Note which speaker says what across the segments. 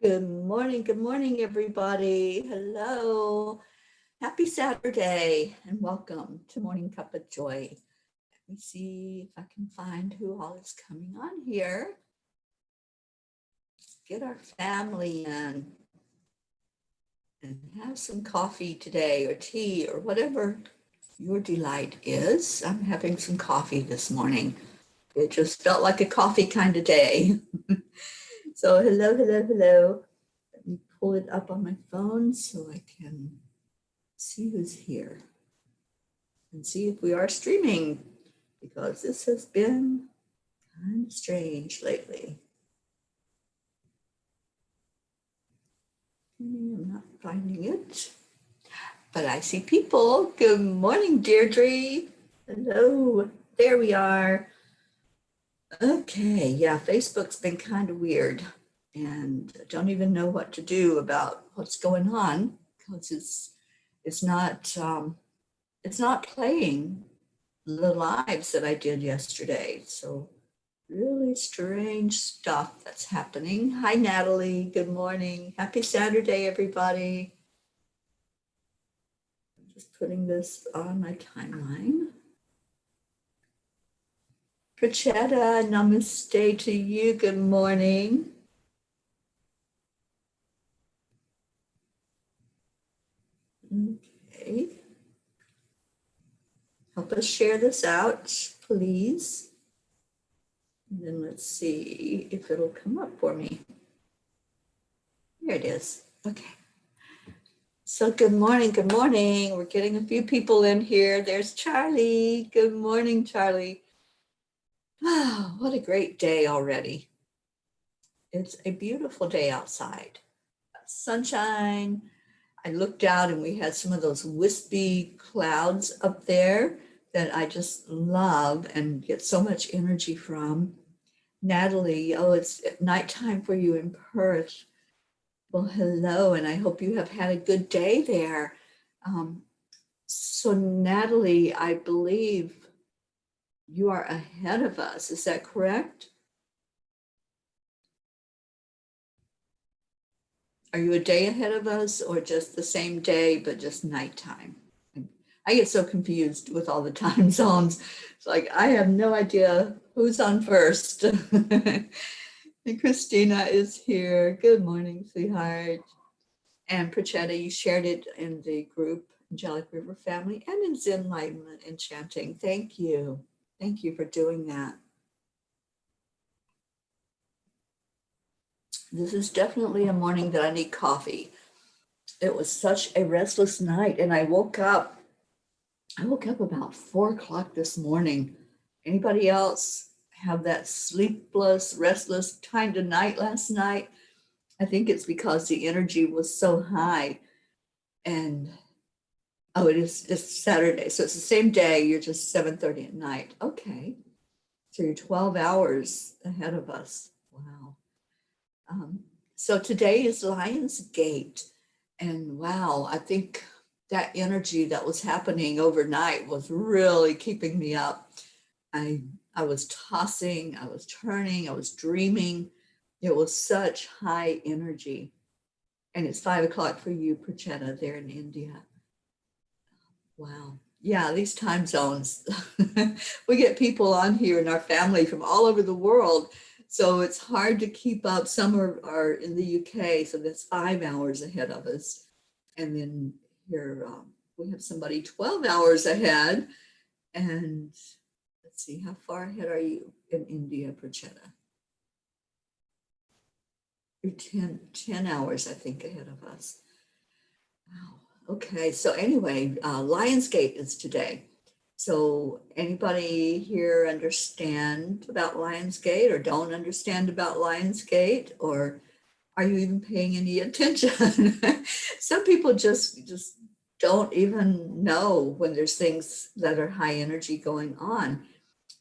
Speaker 1: Good morning, everybody. Hello. Happy Saturday and welcome to Morning Cup of Joy. Let me see if I can find who all is coming on here. Let's get our family in and have some coffee today or tea or whatever your delight is. I'm having some coffee this morning. It just felt like a coffee kind of day. So hello. Let me pull it up on my phone so I can see who's here and see if we are streaming, because this has been kind of strange lately. I'm not finding it, but I see people. Good morning, Deirdre. Hello. There we are. Okay, yeah, Facebook's been kind of weird, and I don't even know what to do about what's going on because it's not it's not playing the lives that I did yesterday. So really strange stuff that's happening. Hi, Natalie. Good morning. Happy Saturday, everybody. I'm just putting this on my timeline. Prachetta, namaste to you. Good morning. Okay. Help us share this out, please. And then let's see if it'll come up for me. There it is. Okay. So good morning. We're getting a few people in here. There's Charlie. Good morning, Charlie. Wow, what a great day already. It's a beautiful day outside. Sunshine. I looked out and we had some of those wispy clouds up there that I just love and get so much energy from. Natalie, oh, it's nighttime for you in Perth. Well, hello, and I hope you have had a good day there. So Natalie, I believe you are ahead of us. Is that correct? Are you a day ahead of us or just the same day, but just nighttime? I get so confused with all the time zones. It's like, I have no idea who's on first. And Christina is here. Good morning, sweetheart. And Prachetta, you shared it in the group, Angelic River Family, and in Zen Enlightenment and Chanting. Thank you. Thank you for doing that. This is definitely a morning that I need coffee. It was such a restless night, and I woke up about 4 o'clock this morning. Anybody else have that sleepless, restless kind of night last night? I think it's because the energy was so high. And oh, it's Saturday. So it's the same day, you're just 7:30 at night. Okay. So you're 12 hours ahead of us. Wow. So today is Lion's Gate. And wow, I think that energy that was happening overnight was really keeping me up. I was tossing, I was turning, I was dreaming. It was such high energy. And it's 5 o'clock for you, Prachetta, there in India. Wow. Yeah, these time zones. We get people on here in our family from all over the world. So it's hard to keep up. Some are in the UK, so that's 5 hours ahead of us. And then here we have somebody 12 hours ahead. And let's see, how far ahead are you in India, Prachetta? You're 10 hours, I think, ahead of us. Wow. Okay, so anyway, Lionsgate is today. So anybody here understand about Lionsgate or don't understand about Lionsgate, or are you even paying any attention? Some people just don't even know when there's things that are high energy going on.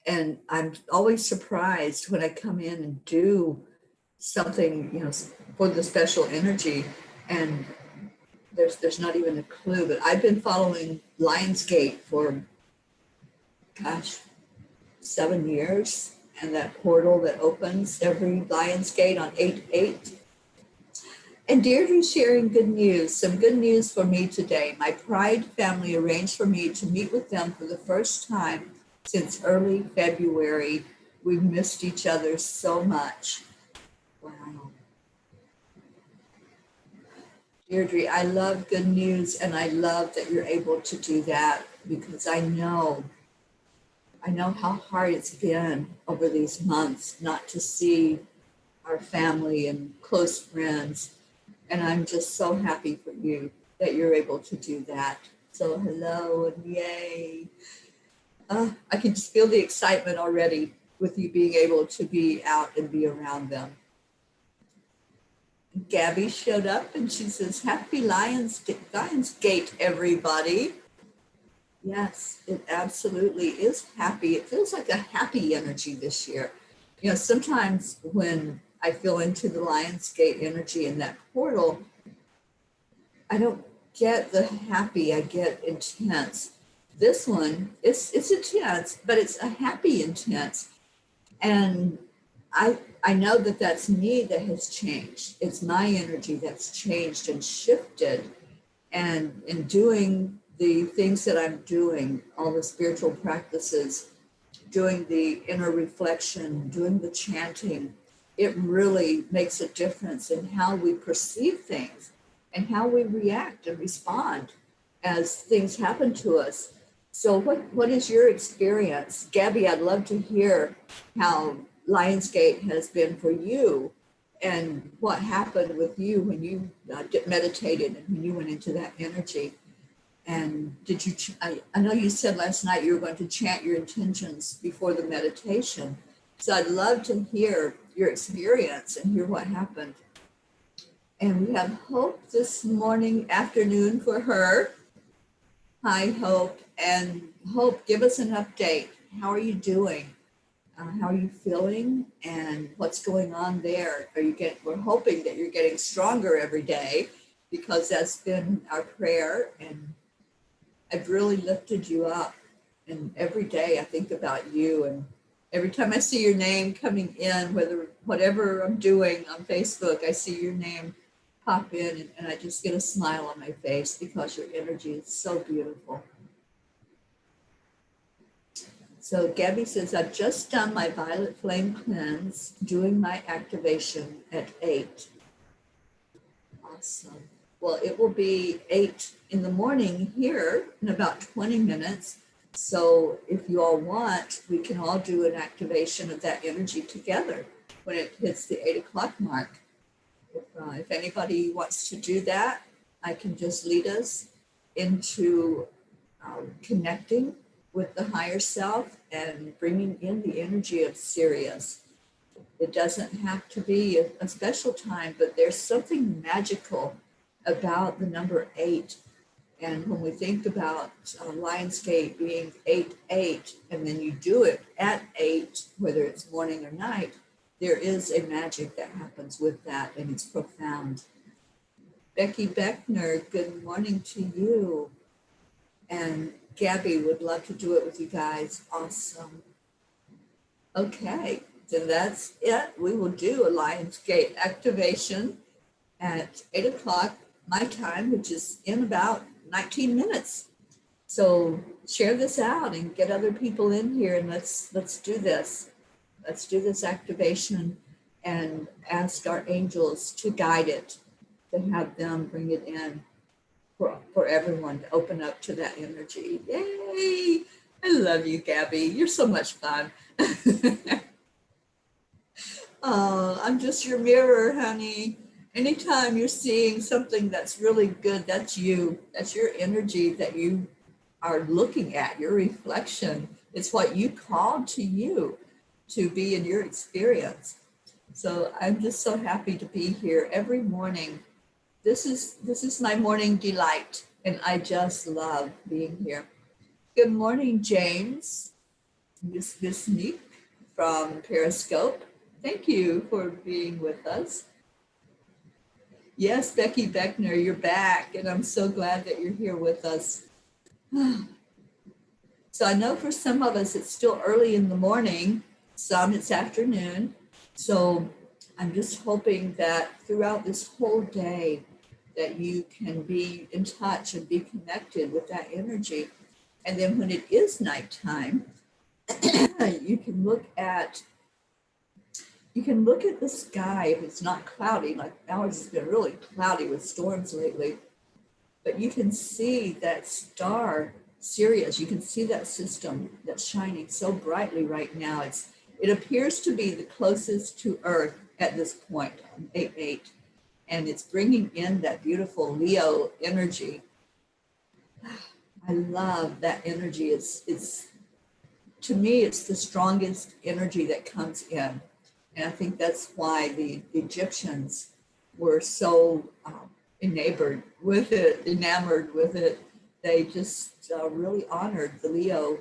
Speaker 1: And I'm always surprised when I come in and do something, for the special energy, and there's not even a clue. But I've been following Lionsgate for, gosh, 7 years, and that portal that opens every Lionsgate on 8/8. And Deirdre's sharing good news, some good news for me today. My Pride family arranged for me to meet with them for the first time since early February. We've missed each other so much. Wow. Deirdre, I love good news, and I love that you're able to do that, because I know how hard it's been over these months not to see our family and close friends. And I'm just so happy for you that you're able to do that. So hello and yay. I can just feel the excitement already with you being able to be out and be around them. Gabby showed up and she says, happy Lionsgate, everybody. Yes, it absolutely is happy. It feels like a happy energy this year. You know, sometimes when I feel into the Lionsgate energy in that portal, I don't get the happy, I get intense. This one, it's intense, but it's a happy intense. And I know that that's me that has changed. It's my energy that's changed and shifted. And in doing the things that I'm doing, all the spiritual practices, doing the inner reflection, doing the chanting, it really makes a difference in how we perceive things and how we react and respond as things happen to us. So what is your experience? Gabby, I'd love to hear how Lionsgate has been for you and what happened with you when you meditated and when you went into that energy. And did you, I know you said last night you were going to chant your intentions before the meditation. So I'd love to hear your experience and hear what happened. And we have Hope this afternoon for her. Hi, Hope. And Hope, give us an update. How are you doing? How are you feeling? And what's going on there? We're hoping that you're getting stronger every day, because that's been our prayer. And I've really lifted you up. And every day I think about you. And every time I see your name coming in, whatever I'm doing on Facebook, I see your name pop in, and I just get a smile on my face because your energy is so beautiful. So Gabby says, I've just done my violet flame cleanse, doing my activation at 8. Awesome. Well, it will be 8 in the morning here in about 20 minutes. So if you all want, we can all do an activation of that energy together when it hits the 8 o'clock mark. If anybody wants to do that, I can just lead us into connecting with the higher self and bringing in the energy of Sirius. It doesn't have to be a special time, but there's something magical about the number 8. And when we think about Lionsgate being 8-8, and then you do it at 8, whether it's morning or night, there is a magic that happens with that, and it's profound. Becky Beckner, good morning to you. And Gabby would love to do it with you guys. Awesome. Okay, then that's it. We will do a Lionsgate activation at 8 o'clock my time, which is in about 19 minutes. So share this out and get other people in here, and let's do this. Let's do this activation and ask our angels to guide it, to have them bring it in for everyone to open up to that energy. Yay! I love you, Gabby. You're so much fun. Oh, I'm just your mirror, honey. Anytime you're seeing something that's really good, that's you. That's your energy that you are looking at, your reflection. It's what you called to you to be in your experience. So I'm just so happy to be here every morning. This is my morning delight, and I just love being here. Good morning, James. Miss Nick from Periscope. Thank you for being with us. Yes, Becky Beckner, you're back, and I'm so glad that you're here with us. So I know for some of us, it's still early in the morning. Some it's afternoon. So I'm just hoping that throughout this whole day that you can be in touch and be connected with that energy. And then when it is nighttime, you can look at the sky if it's not cloudy, like ours has been really cloudy with storms lately, but you can see that star Sirius. You can see that system that's shining so brightly right now. It appears to be the closest to Earth at this point, 8-8, and it's bringing in that beautiful Leo energy. I love that energy. It's to me, it's the strongest energy that comes in. And I think that's why the Egyptians were so enamored with it. They just really honored the Leo,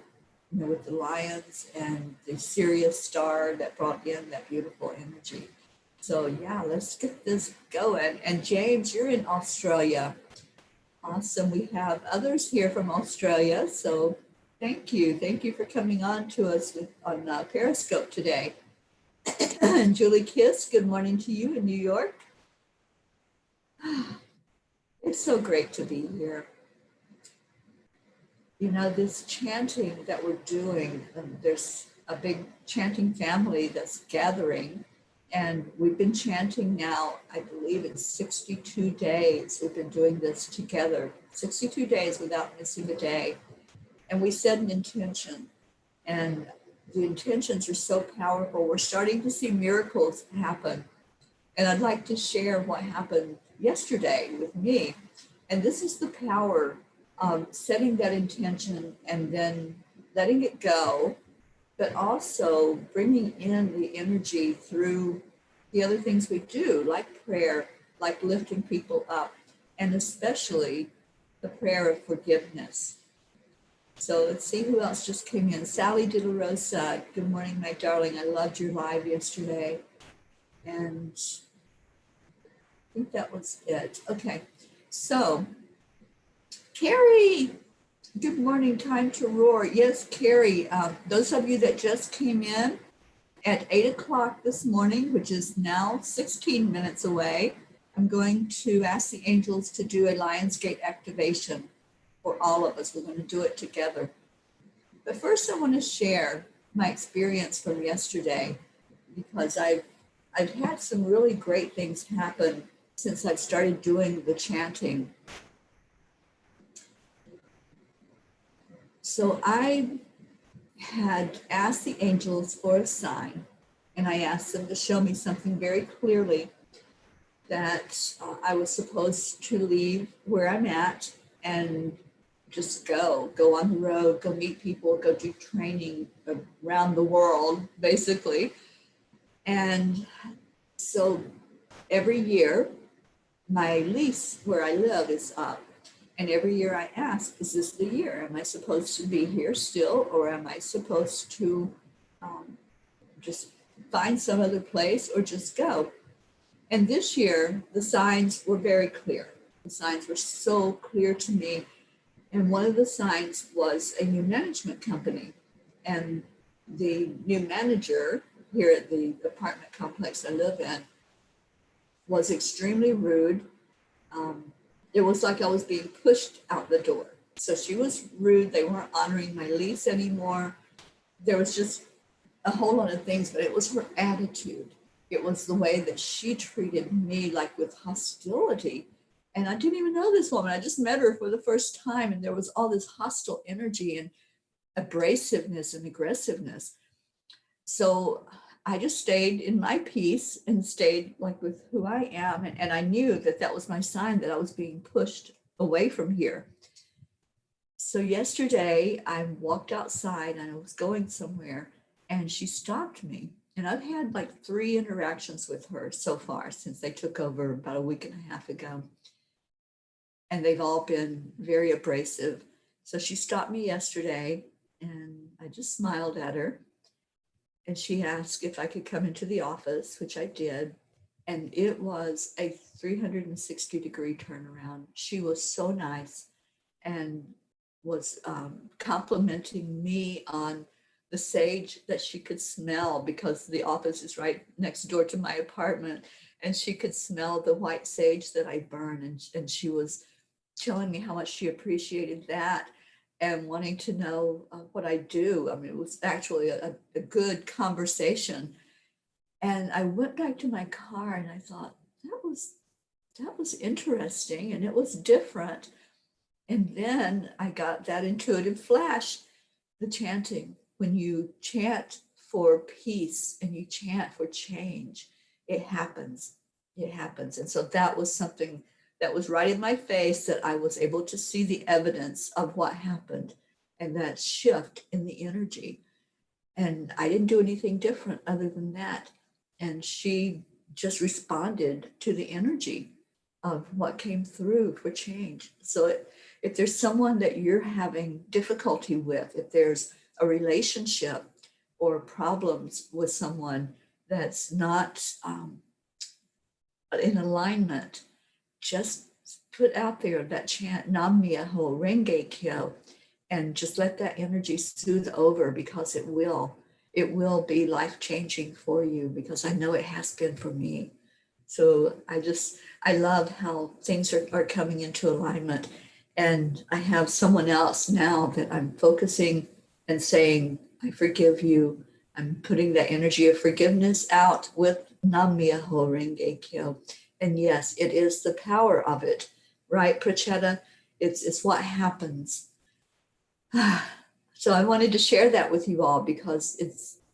Speaker 1: with the lions and the Sirius star that brought in that beautiful energy. So yeah, let's get this going. And James, you're in Australia. Awesome. We have others here from Australia. So thank you. Thank you for coming on to us on Periscope today. And Julie Kiss, good morning to you in New York. It's so great to be here. This chanting that we're doing, there's a big chanting family that's gathering, and we've been chanting now, I believe it's 62 days. We've been doing this together, 62 days without missing a day. And we set an intention, and the intentions are so powerful. We're starting to see miracles happen. And I'd like to share what happened yesterday with me. And this is the power of setting that intention and then letting it go, but also bringing in the energy through the other things we do, like prayer, like lifting people up, and especially the prayer of forgiveness. So let's see who else just came in. Sally De La Rosa, good morning, my darling. I loved your live yesterday. And I think that was it. Okay, so Carrie, good morning, time to roar. Yes, Carrie, those of you that just came in at 8 o'clock this morning, which is now 16 minutes away, I'm going to ask the angels to do a Lionsgate activation for all of us. We're going to do it together. But first I want to share my experience from yesterday, because I've had some really great things happen since I've started doing the chanting. So I had asked the angels for a sign, and I asked them to show me something very clearly, that I was supposed to leave where I'm at and just go on the road, go meet people, go do training around the world, basically. And so every year, my lease where I live is up. And every year I ask, is this the year? Am I supposed to be here still, or am I supposed to just find some other place or just go? And this year, the signs were very clear. The signs were so clear to me. And one of the signs was a new management company. And the new manager here at the apartment complex I live in was extremely rude. It was like I was being pushed out the door. So she was rude. They weren't honoring my lease anymore. There was just a whole lot of things, but it was her attitude. It was the way that she treated me, like with hostility. And I didn't even know this woman. I just met her for the first time, and there was all this hostile energy and abrasiveness and aggressiveness. So I just stayed in my peace and stayed like with who I am. And I knew that that was my sign that I was being pushed away from here. So yesterday I walked outside and I was going somewhere, and she stopped me. And I've had like 3 interactions with her so far since they took over about a week and a half ago. And they've all been very abrasive. So she stopped me yesterday, and I just smiled at her. And she asked if I could come into the office, which I did. And it was a 360-degree turnaround. She was so nice and was complimenting me on the sage that she could smell, because the office is right next door to my apartment, and she could smell the white sage that I burn. And she was telling me how much she appreciated that and wanting to know what I do. I mean, it was actually a good conversation. And I went back to my car and I thought, that was interesting and it was different. And then I got that intuitive flash, the chanting. When you chant for peace and you chant for change, it happens. It happens. And so that was something that was right in my face, that I was able to see the evidence of what happened and that shift in the energy. And I didn't do anything different other than that. And she just responded to the energy of what came through for change. So if there's someone that you're having difficulty with, if there's a relationship or problems with someone that's not in alignment, just put out there that chant Nam Myoho Renge Kyo and just let that energy soothe over, because it will be life-changing for you, because I know it has been for me. So I love how things are coming into alignment. And I have someone else now that I'm focusing and saying, I forgive you. I'm putting that energy of forgiveness out with Nam Myoho Renge Kyo. And yes, it is the power of it, right, Prachetta? It's what happens. So I wanted to share that with you all, because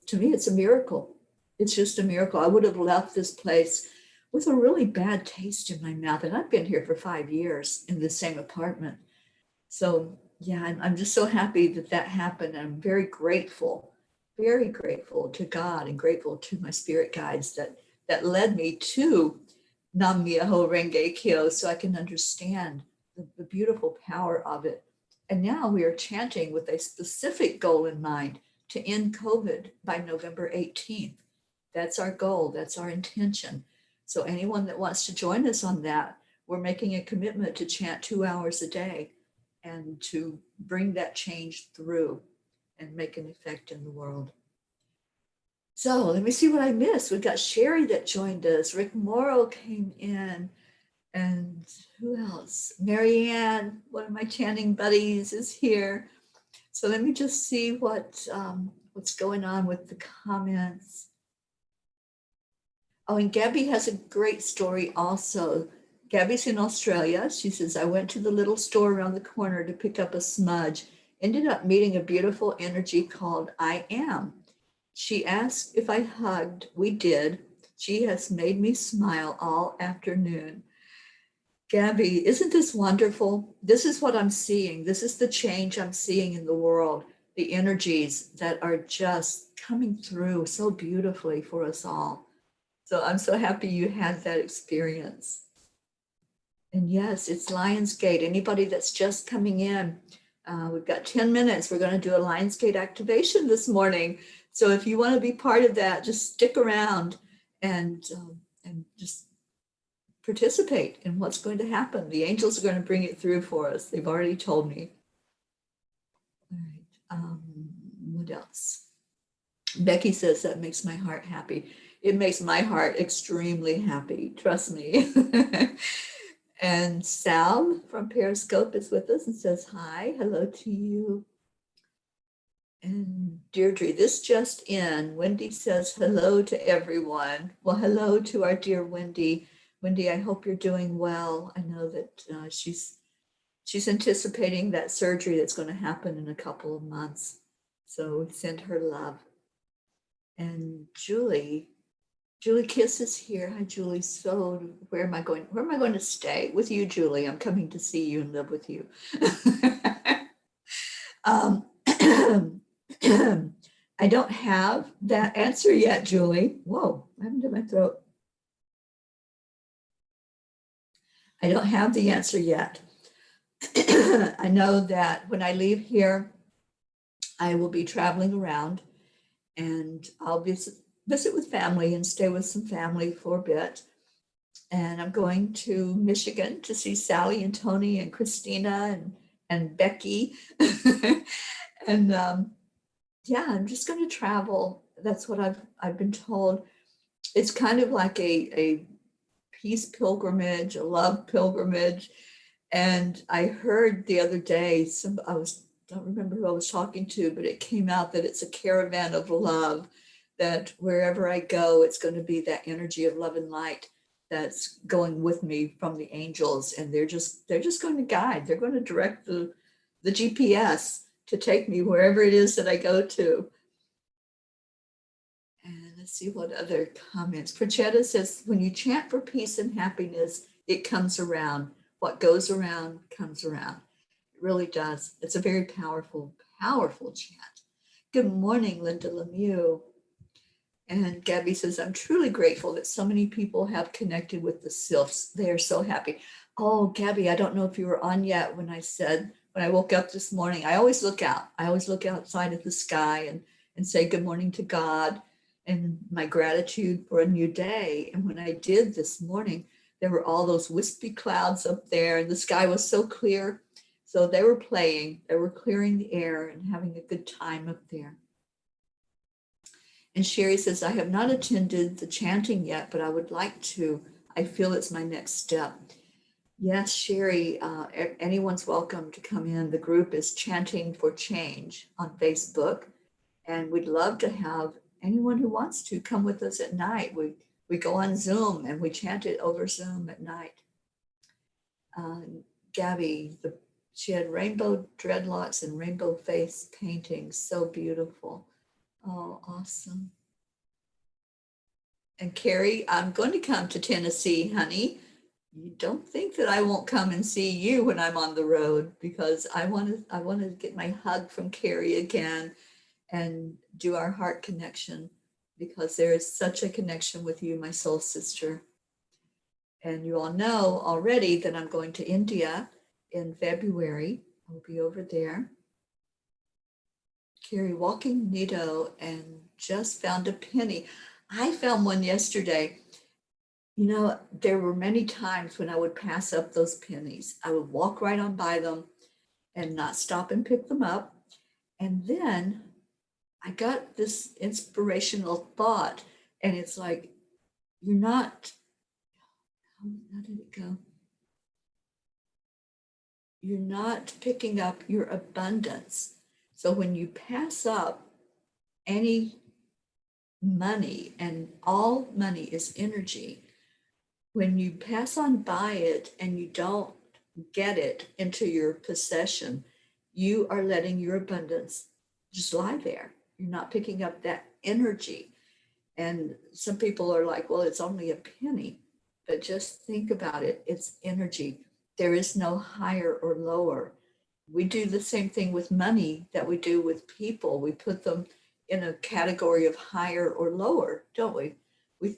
Speaker 1: to me, it's a miracle. It's just a miracle. I would have left this place with a really bad taste in my mouth. And I've been here for 5 years in the same apartment. So yeah, I'm just so happy that happened. I'm very grateful to God and grateful to my spirit guides that led me to Nam Myoho Renge Kyo, so I can understand the beautiful power of it. And now we are chanting with a specific goal in mind, to end COVID by November 18th. That's our goal. That's our intention. So anyone that wants to join us on that, we're making a commitment to chant 2 hours a day and to bring that change through and make an effect in the world. So let me see what I missed. We've got Sherry that joined us. Rick Morrow came in. And who else? Marianne, one of my chanting buddies, is here. So let me just see what's going on with the comments. Oh, and Gabby has a great story also. Gabby's in Australia. She says, I went to the little store around the corner to pick up a smudge. Ended up meeting a beautiful energy called I Am. She asked if I hugged. We did. She has made me smile all afternoon. Gabby, isn't this wonderful? This is what I'm seeing. This is the change I'm seeing in the world, the energies that are just coming through so beautifully for us all. So I'm so happy you had that experience. And yes, it's Lionsgate. Anybody that's just coming in, we've got 10 minutes. We're going to do a Lionsgate activation this morning. So if you want to be part of that, just stick around and just participate in what's going to happen. The angels are going to bring it through for us. They've already told me. All right. What else? Becky says that makes my heart happy. It makes my heart extremely happy. Trust me. And Sal from Periscope is with us and says, hi, hello to you. And Deirdre, this just in, Wendy says, hello to everyone. Well, hello to our dear Wendy. Wendy, I hope you're doing well. I know that she's anticipating that surgery that's going to happen in a couple of months. So we send her love. And Julie Kiss is here. Hi, Julie. So where am I going? Where am I going to stay? With you, Julie. I'm coming to see you and live with you. I don't have that answer yet, Julie. Whoa, what happened to my throat? I don't have the answer yet. I know that when I leave here, I will be traveling around and I'll visit with family and stay with some family for a bit. And I'm going to Michigan to see Sally and Tony and Christina and Becky. And yeah, I'm just going to travel. That's what I've been told. It's kind of like a peace pilgrimage, a love pilgrimage. And I heard the other day, don't remember who I was talking to, but it came out that it's a caravan of love, that wherever I go, it's going to be that energy of love and light that's going with me from the angels. And they're just going to guide. They're going to direct the GPS to take me wherever it is that I go to. And let's see what other comments. Prochetta says, when you chant for peace and happiness, it comes around. What goes around comes around. It really does. It's a very powerful, powerful chant. Good morning, Linda Lemieux. And Gabby says, I'm truly grateful that so many people have connected with the sylphs. They are so happy. Oh, Gabby, I don't know if you were on yet when I said, when I woke up this morning, I always look out. I always look outside at the sky and say good morning to God and my gratitude for a new day. And when I did this morning, there were all those wispy clouds up there and the sky was so clear. So they were playing, they were clearing the air and having a good time up there. And Sherry says, I have not attended the chanting yet, but I would like to. I feel it's my next step. Yes, Sherry, anyone's welcome to come in. The group is Chanting for Change on Facebook. And we'd love to have anyone who wants to come with us at night. We go on Zoom and we chant it over Zoom at night. Gabby, she had rainbow dreadlocks and rainbow face paintings. So beautiful. Oh, awesome. And Carrie, I'm going to come to Tennessee, honey. You don't think that I won't come and see you when I'm on the road, because I want to get my hug from Carrie again and do our heart connection, because there is such a connection with you, my soul sister. And you all know already that I'm going to India in February. I'll be over there. Carrie, walking Nido and just found a penny. I found one yesterday. You know, there were many times when I would pass up those pennies. I would walk right on by them and not stop and pick them up. And then I got this inspirational thought, and it's like, you're not, how did it go? You're not picking up your abundance. So when you pass up any money, and all money is energy, when you pass on by it and you don't get it into your possession, you are letting your abundance just lie there. You're not picking up that energy. And some people are like, well, it's only a penny. But just think about it. It's energy. There is no higher or lower. We do the same thing with money that we do with people. We put them in a category of higher or lower, don't we?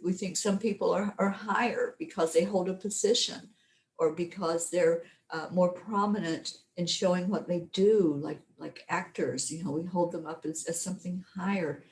Speaker 1: We think some people are higher because they hold a position, or because they're more prominent in showing what they do, like actors. You know, we hold them up as something higher.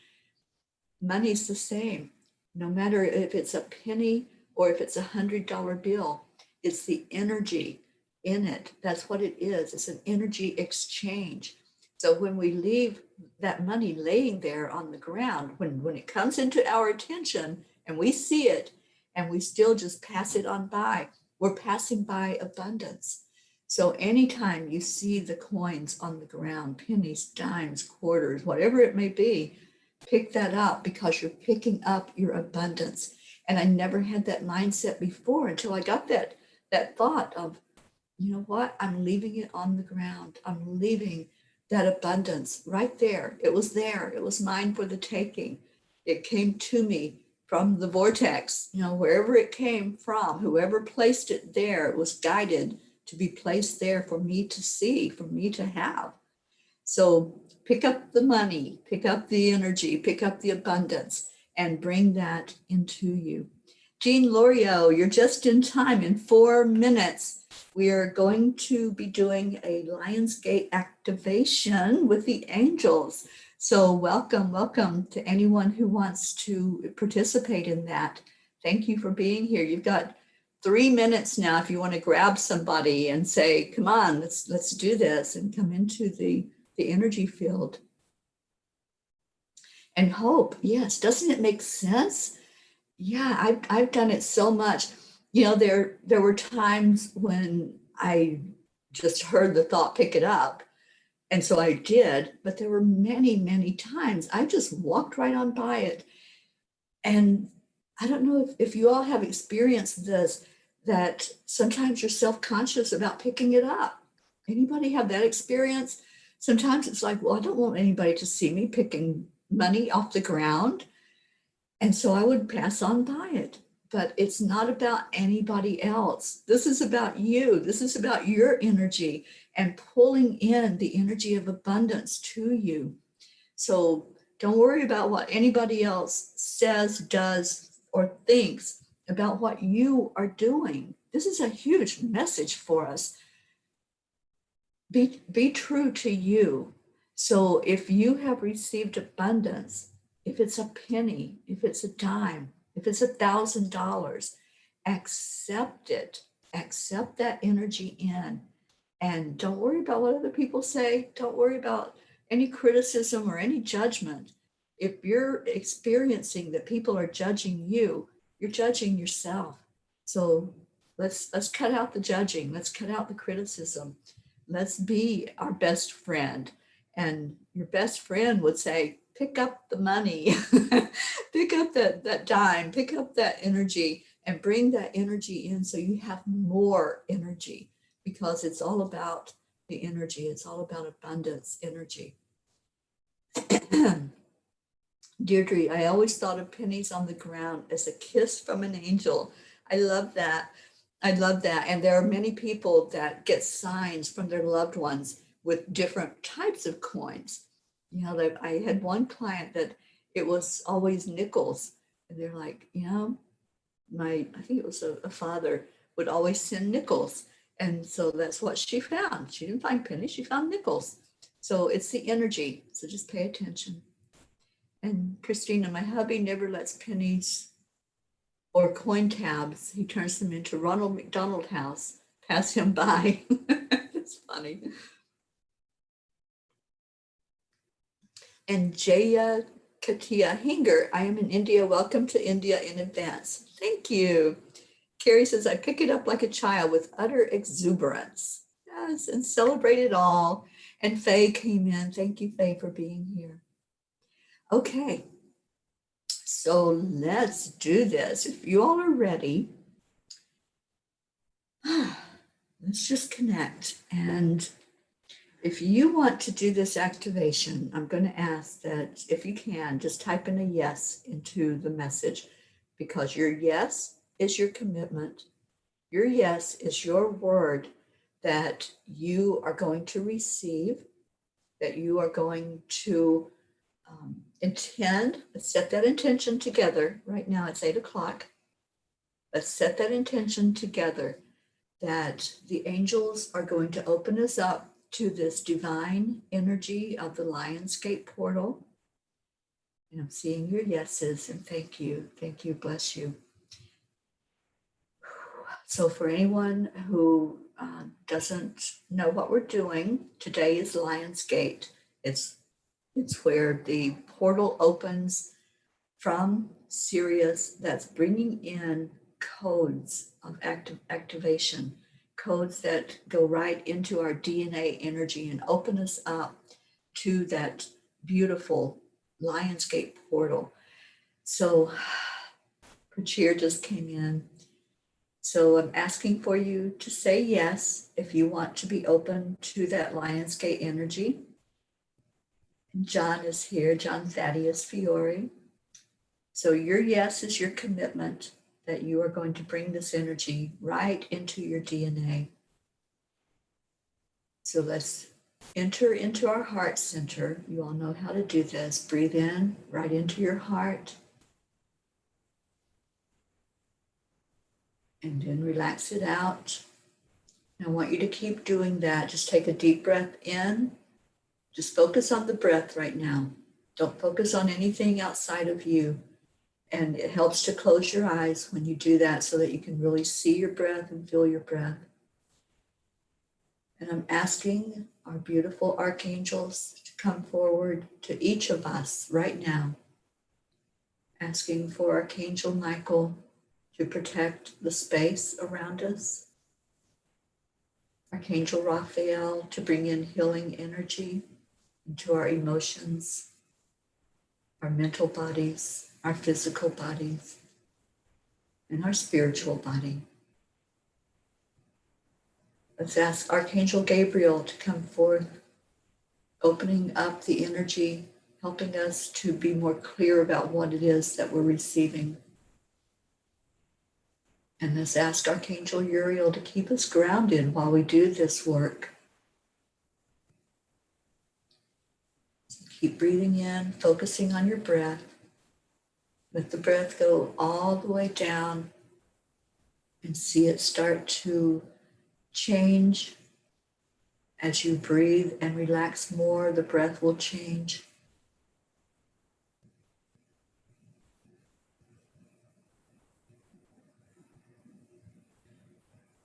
Speaker 1: Money's the same. No matter if it's a penny or if it's $100 bill, it's the energy in it. That's what it is. It's an energy exchange. So when we leave that money laying there on the ground, when it comes into our attention and we see it and we still just pass it on by, we're passing by abundance. So anytime you see the coins on the ground, pennies, dimes, quarters, whatever it may be, pick that up, because you're picking up your abundance. And I never had that mindset before until I got that thought of, you know what? I'm leaving it on the ground. I'm leaving that abundance right there. It was there. It was mine for the taking. It came to me from the vortex, you know, wherever it came from, whoever placed it there, it was guided to be placed there for me to see, for me to have. So pick up the money, pick up the energy, pick up the abundance, and bring that into you. Jean Lorio, you're just in time. In 4 minutes, we are going to be doing a Lionsgate activation with the angels. So welcome to anyone who wants to participate in that. Thank you for being here. You've got 3 minutes now if you want to grab somebody and say, come on, let's do this, and come into the energy field. And hope, yes. Doesn't it make sense? Yeah, I've done it so much. There were times when I just heard the thought, pick it up. And so I did, but there were many, many times I just walked right on by it. And I don't know if you all have experienced this, that sometimes you're self-conscious about picking it up. Anybody have that experience? Sometimes it's like, well, I don't want anybody to see me picking money off the ground. And so I would pass on by it. But it's not about anybody else. This is about you. This is about your energy and pulling in the energy of abundance to you. So don't worry about what anybody else says, does, or thinks about what you are doing. This is a huge message for us. Be true to you. So if you have received abundance, if it's a penny, if it's a dime, if it's $1,000, accept it. Accept that energy in. And don't worry about what other people say. Don't worry about any criticism or any judgment. If you're experiencing that people are judging you, you're judging yourself. So let's cut out the judging. Let's cut out the criticism. Let's be our best friend. And your best friend would say, pick up the money, pick up that dime, pick up that energy and bring that energy in so you have more energy, because it's all about the energy. It's all about abundance energy. Deirdre, I always thought of pennies on the ground as a kiss from an angel. I love that. I love that. And there are many people that get signs from their loved ones with different types of coins. I had one client that it was always nickels. And they're like, I think it was a father would always send nickels. And so that's what she found. She didn't find pennies, she found nickels. So it's the energy. So just pay attention. And Christina, my hubby never lets pennies or coin tabs. He turns them into Ronald McDonald House. Pass him by. It's funny. And Jaya Katia Hinger, I am in India. Welcome to India in advance. Thank you. Carrie says, I pick it up like a child with utter exuberance. Yes, and celebrate it all. And Faye came in. Thank you, Faye, for being here. Okay, so let's do this. If you all are ready, let's just connect. And if you want to do this activation, I'm going to ask that if you can, just type in a yes into the message, because your yes is your commitment. Your yes is your word that you are going to receive, that you are going to intend. Let's set that intention together. Right now it's 8 o'clock. Let's set that intention together that the angels are going to open us up to this divine energy of the Lionsgate portal. And I'm seeing your yeses, and thank you, bless you. So for anyone who doesn't know what we're doing, today is Lionsgate. It's where the portal opens from Sirius that's bringing in codes of activation, codes that go right into our DNA energy and open us up to that beautiful Lionsgate portal. So Prachir just came in. So I'm asking for you to say yes if you want to be open to that Lionsgate energy. And John is here, John Thaddeus Fiore. So your yes is your commitment that you are going to bring this energy right into your DNA. So let's enter into our heart center. You all know how to do this. Breathe in right into your heart. And then relax it out. And I want you to keep doing that. Just take a deep breath in. Just focus on the breath right now. Don't focus on anything outside of you. And it helps to close your eyes when you do that so that you can really see your breath and feel your breath. And I'm asking our beautiful archangels to come forward to each of us right now asking for Archangel Michael to protect the space around us, Archangel Raphael to bring in healing energy into our emotions, our mental bodies, our physical bodies, and our spiritual body. Let's ask Archangel Gabriel to come forth, opening up the energy, helping us to be more clear about what it is that we're receiving. And let's ask Archangel Uriel to keep us grounded while we do this work. So keep breathing in, focusing on your breath. Let the breath go all the way down and see it start to change. As you breathe and relax more, the breath will change.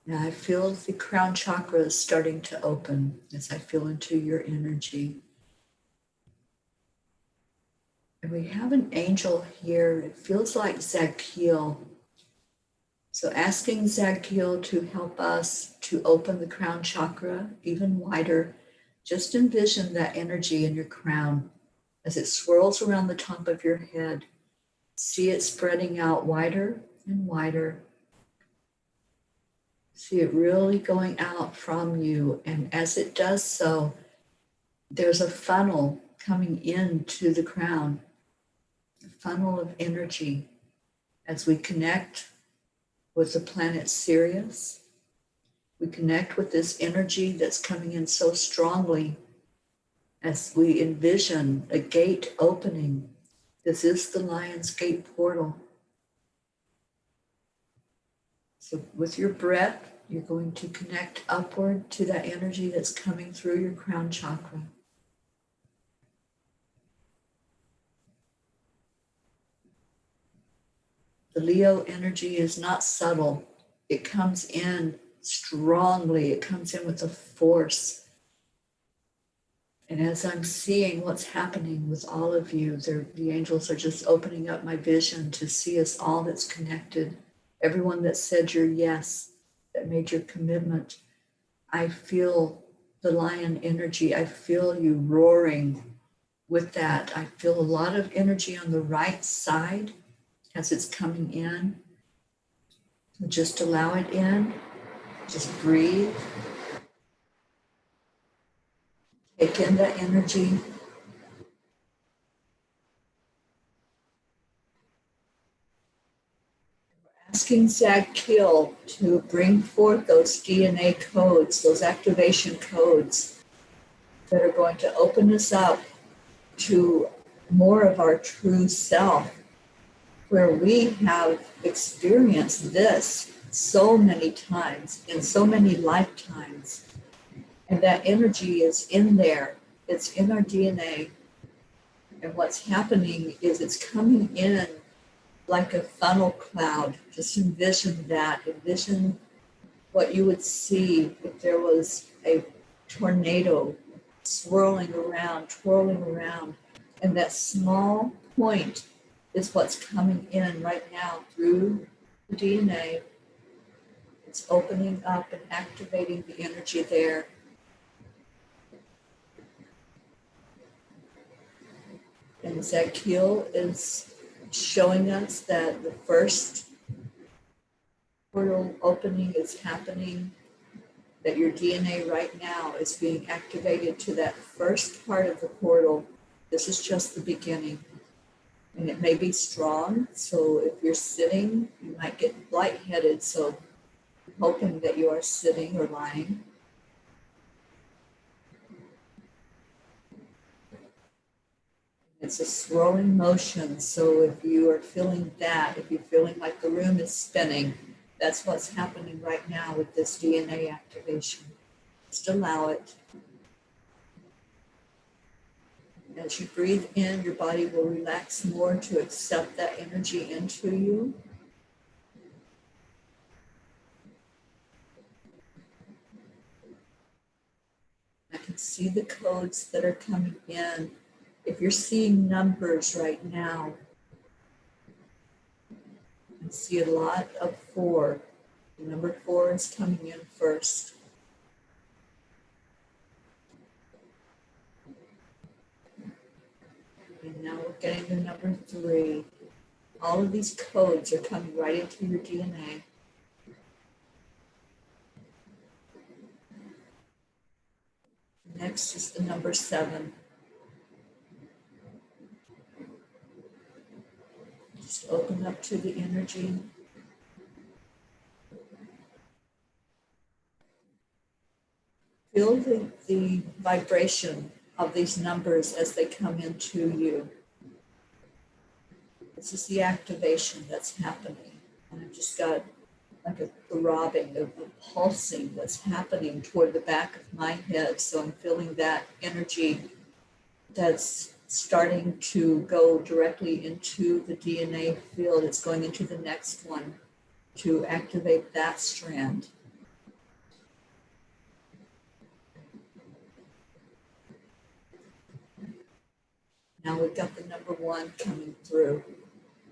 Speaker 1: Now I feel the crown chakra is starting to open as I feel into your energy. And we have an angel here. It feels like Zadkiel. So asking Zadkiel to help us to open the crown chakra even wider. Just envision that energy in your crown as it swirls around the top of your head. See it spreading out wider and wider. See it really going out from you. And as it does so, there's a funnel coming into the crown, a funnel of energy as we connect with the planet Sirius. We connect with this energy that's coming in so strongly as we envision a gate opening. This is the Lion's Gate portal. So with your breath, you're going to connect upward to that energy that's coming through your crown chakra. The Leo energy is not subtle. It comes in strongly. It comes in with a force. And as I'm seeing what's happening with all of you, the angels are just opening up my vision to see us all that's connected. Everyone that said your yes, that made your commitment. I feel the lion energy. I feel you roaring with that. I feel a lot of energy on the right side as it's coming in. So just allow it in. Just breathe. Take in that energy. Asking Zadkiel to bring forth those DNA codes, those activation codes that are going to open us up to more of our true self, where we have experienced this so many times in so many lifetimes. And that energy is in there. It's in our DNA. And what's happening is it's coming in like a funnel cloud. Just envision that. Envision what you would see if there was a tornado swirling around, twirling around. And that small point is what's coming in right now through the DNA. It's opening up and activating the energy there. And Zadkiel is showing us that the first portal opening is happening, that your DNA right now is being activated to that first part of the portal. This is just the beginning. And it may be strong, so if you're sitting, you might get lightheaded, so I'm hoping that you are sitting or lying. It's a swirling motion, so if you are feeling that, if you're feeling like the room is spinning, that's what's happening right now with this DNA activation. Just allow it. As you breathe in, your body will relax more to accept that energy into you. I can see the codes that are coming in. If you're seeing numbers right now, See a lot of 4. The number 4 is coming in first. And now we're getting the number 3. All of these codes are coming right into your DNA. Next is the number 7. Just open up to the energy. Feel the vibration of these numbers as they come into you. This is the activation that's happening. And I've just got like a throbbing, a pulsing that's happening toward the back of my head. So I'm feeling that energy that's starting to go directly into the DNA field. It's going into the next one to activate that strand. Now we've got the number 1 coming through.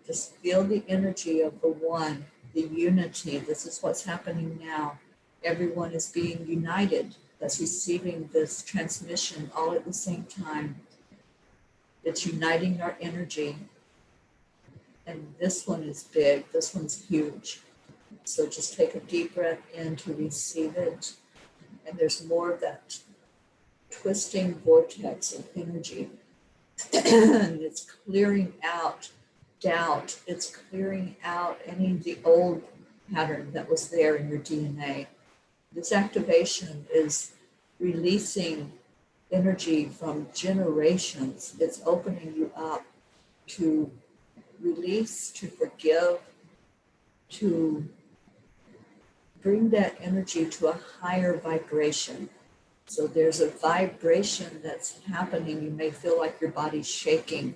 Speaker 1: Just feel the energy of the 1, the unity. This is what's happening now. Everyone is being united. That's receiving this transmission all at the same time. It's uniting our energy. And this one is big. This one's huge. So just take a deep breath in to receive it. And there's more of that twisting vortex of energy. And it's clearing out doubt. It's clearing out any of the old pattern that was there in your DNA. This activation is releasing energy from generations. It's opening you up to release, to forgive, to bring that energy to a higher vibration. So there's a vibration that's happening. You may feel like your body's shaking.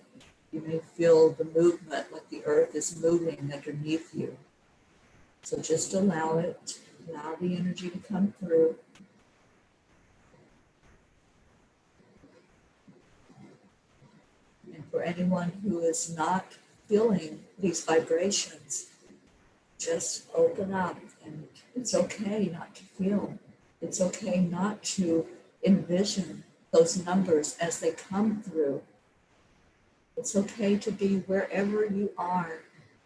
Speaker 1: You may feel the movement, like the earth is moving underneath you. So just allow it, allow the energy to come through. And for anyone who is not feeling these vibrations, just open up, and it's okay not to feel. It's okay not to envision those numbers as they come through. It's okay to be wherever you are.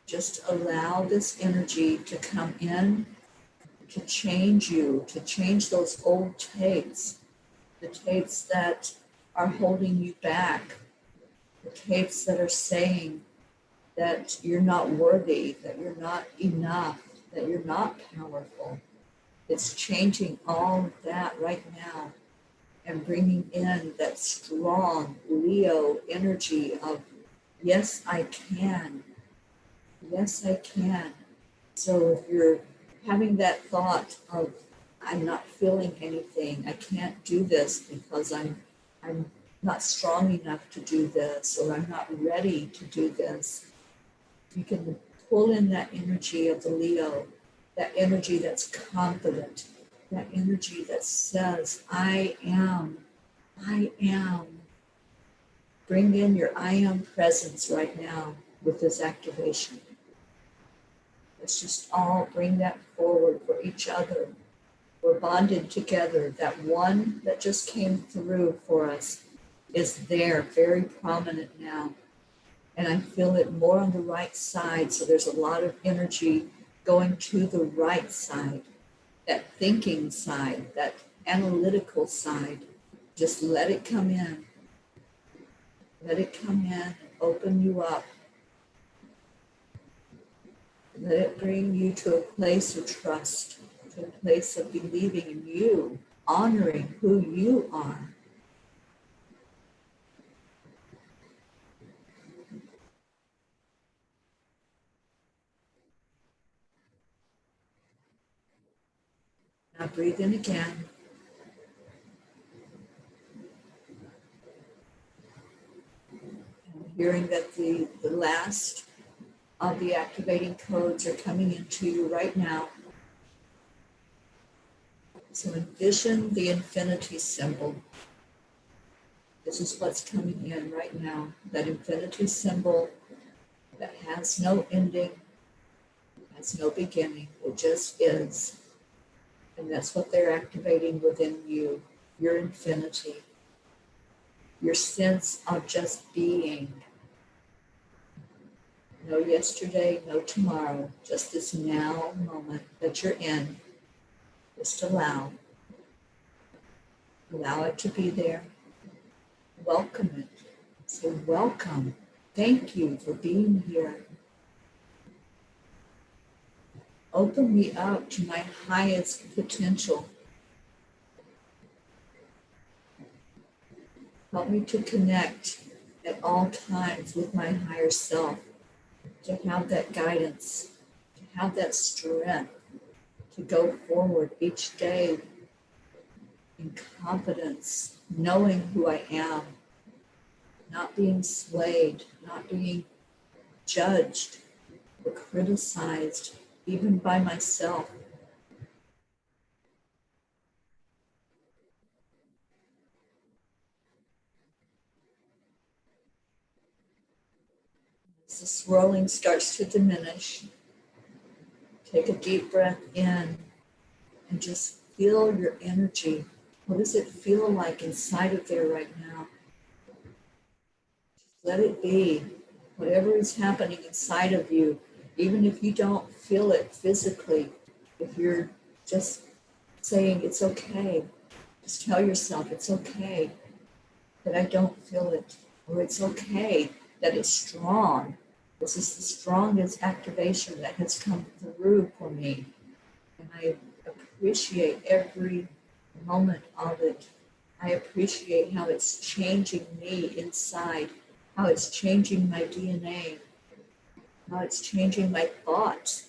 Speaker 1: Just allow this energy to come in, to change you, to change those old tapes, the tapes that are holding you back, the tapes that are saying that you're not worthy, that you're not enough, that you're not powerful. It's changing all of that right now and bringing in that strong Leo energy of, yes, I can. Yes, I can. So if you're having that thought of, I'm not feeling anything, I can't do this because I'm not strong enough to do this, or I'm not ready to do this, you can pull in that energy of the Leo, that energy that's confident, that energy that says, I am. Bring in your I am presence right now with this activation. Let's just all bring that forward for each other. We're bonded together. That one that just came through for us is there, very prominent now. And I feel it more on the right side. So there's a lot of energy going to the right side, that thinking side, that analytical side. Just let it come in. Let it come in and open you up. Let it bring you to a place of trust, to a place of believing in you, honoring who you are. Now breathe in again. And hearing that the last of the activating codes are coming into you right now. So envision the infinity symbol. This is what's coming in right now. That infinity symbol that has no ending, It's no beginning. It just is. And that's what they're activating within you, your infinity, your sense of just being. No yesterday, no tomorrow, just this now moment that you're in. Just allow. Allow it to be there. Welcome it. Say, welcome. Thank you for being here. Open me up to my highest potential. Help me to connect at all times with my higher self, to have that guidance, to have that strength, to go forward each day in confidence, knowing who I am, not being swayed, not being judged or criticized, even by myself. As the swirling starts to diminish, take a deep breath in and just feel your energy. What does it feel like inside of there right now? Just let it be. Whatever is happening inside of you, even if you don't feel it physically, if you're just saying it's okay, just tell yourself it's okay that I don't feel it, or it's okay that it's strong. This is the strongest activation that has come through for me. And I appreciate every moment of it. I appreciate how it's changing me inside, how it's changing my DNA, how it's changing my thoughts,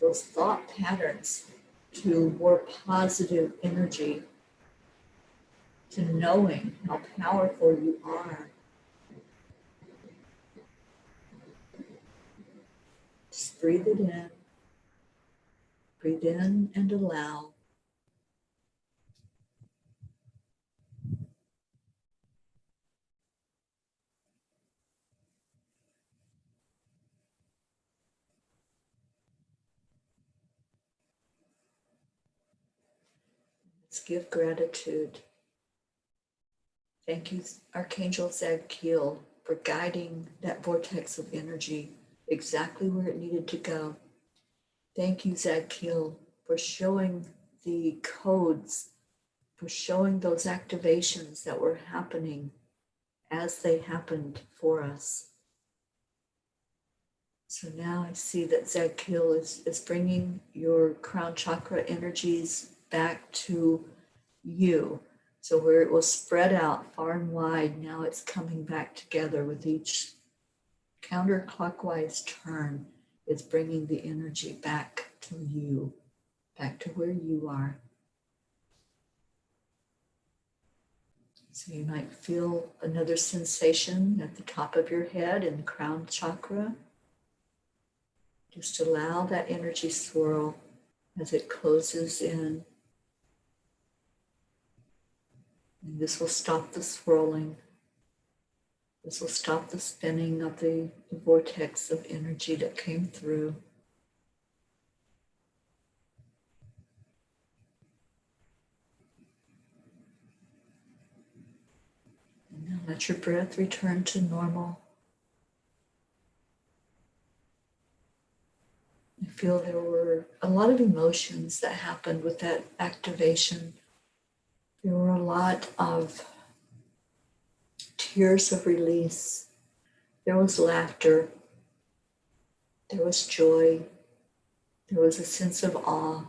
Speaker 1: those thought patterns to more positive energy, to knowing how powerful you are. Just breathe it in. Breathe in and allow. Let's give gratitude. Thank you, Archangel Zadkiel, for guiding that vortex of energy exactly where it needed to go. Thank you, Zadkiel, for showing the codes, for showing those activations that were happening as they happened for us. So now I see that Zadkiel is bringing your crown chakra energies back to you. So where it was spread out far and wide, now it's coming back together with each counterclockwise turn. It's bringing the energy back to you, back to where you are. So you might feel another sensation at the top of your head in the crown chakra. Just allow that energy swirl as it closes in. And this will stop the swirling. This will stop the spinning of the vortex of energy that came through. And now let your breath return to normal. I feel there were a lot of emotions that happened with that activation. There were a lot of tears of release. There was laughter. There was joy. There was a sense of awe.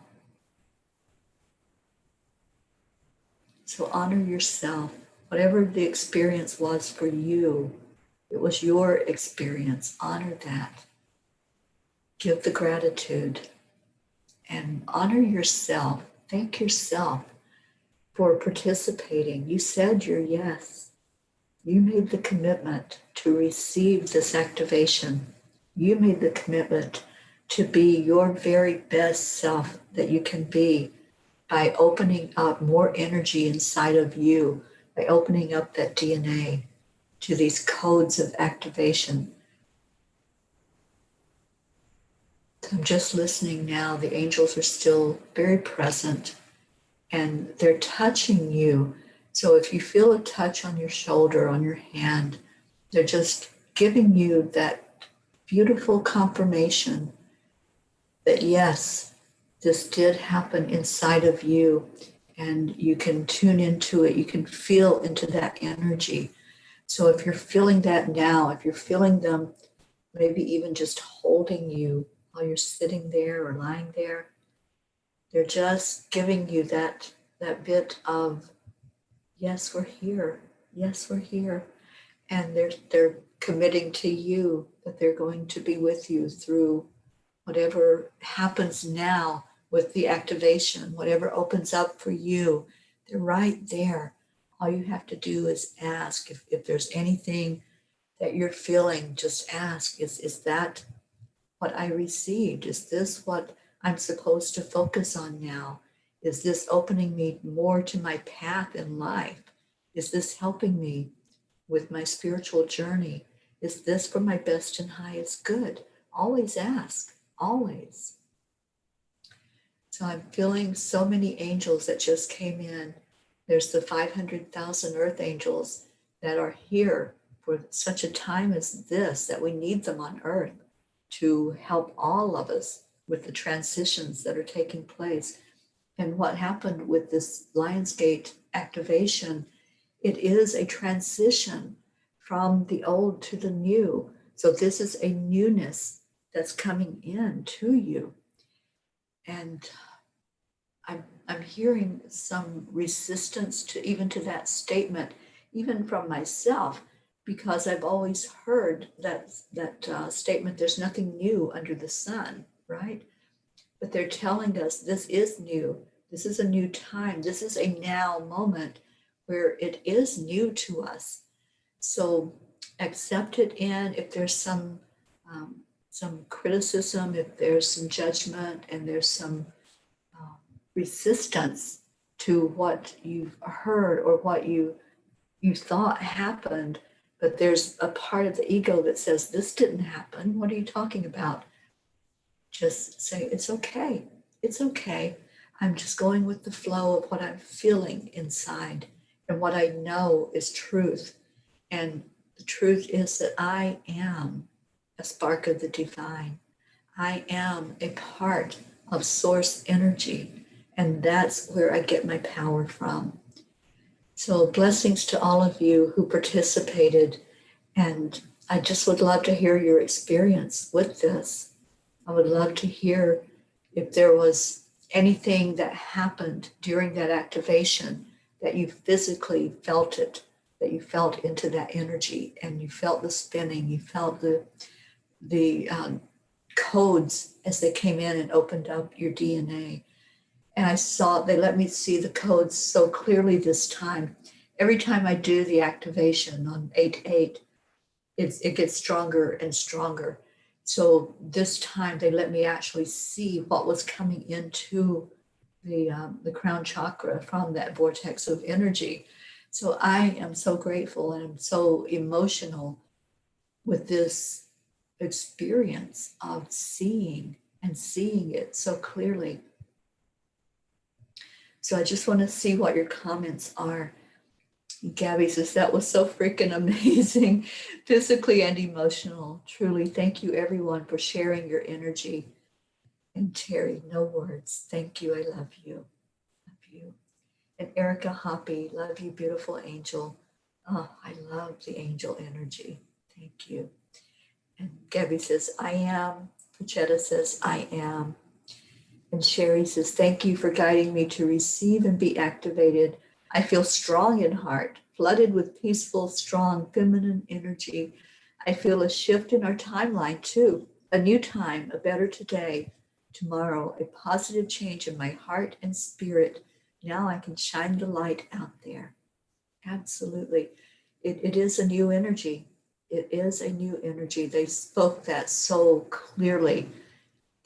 Speaker 1: So honor yourself. Whatever the experience was for you, it was your experience. Honor that. Give the gratitude and honor yourself. Thank yourself for participating. You said your yes. You made the commitment to receive this activation. You made the commitment to be your very best self that you can be by opening up more energy inside of you, by opening up that DNA to these codes of activation. I'm just listening now. The angels are still very present and they're touching you. So if you feel a touch on your shoulder, on your hand, they're just giving you that beautiful confirmation that yes, this did happen inside of you, and you can tune into it. You can feel into that energy. So if you're feeling that now, if you're feeling them maybe even just holding you while you're sitting there or lying there, they're just giving you that bit of yes, we're here. Yes, we're here. And they're committing to you that they're going to be with you through whatever happens now with the activation, whatever opens up for you. They're right there. All you have to do is ask. If there's anything that you're feeling, just ask, is that what I received? Is this what I'm supposed to focus on now? Is this opening me more to my path in life? Is this helping me with my spiritual journey? Is this for my best and highest good? Always ask, always. So I'm feeling so many angels that just came in. There's the 500,000 earth angels that are here for such a time as this, that we need them on earth to help all of us with the transitions that are taking place. And what happened with this Lionsgate activation, it is a transition from the old to the new. So this is a newness that's coming in to you. And I'm hearing some resistance to even to that statement, even from myself, because I've always heard that statement, there's nothing new under the sun, right? But they're telling us this is new. This is a new time. This is a now moment where it is new to us. So accept it in. If there's some criticism, if there's some judgment, and there's some resistance to what you've heard or what you thought happened, but there's a part of the ego that says this didn't happen. What are you talking about? Just say it's okay. It's okay. I'm just going with the flow of what I'm feeling inside and what I know is truth. And the truth is that I am a spark of the divine. I am a part of source energy. And that's where I get my power from. So blessings to all of you who participated. And I just would love to hear your experience with this. I would love to hear if there was anything that happened during that activation that you physically felt it, that you felt into that energy and you felt the spinning, you felt the codes as they came in and opened up your DNA. And I saw, they let me see the codes so clearly this time. Every time I do the activation on 8/8, it gets stronger and stronger. So this time they let me actually see what was coming into the crown chakra from that vortex of energy. So I am so grateful and I'm so emotional with this experience of seeing it so clearly. So I just want to see what your comments are. Gabby says, that was so freaking amazing, physically and emotional. Truly, thank you everyone for sharing your energy. And Teri, no words. Thank you. I love you. Love you. And Erica Hoppy, love you, beautiful angel. Oh, I love the angel energy. Thank you. And Gabby says, I am. Pachetta says, I am. And Sherry says, thank you for guiding me to receive and be activated. I feel strong in heart, flooded with peaceful, strong, feminine energy. I feel a shift in our timeline too. A new time, a better today, tomorrow, a positive change in my heart and spirit. Now I can shine the light out there. Absolutely. It is a new energy. It is a new energy. They spoke that so clearly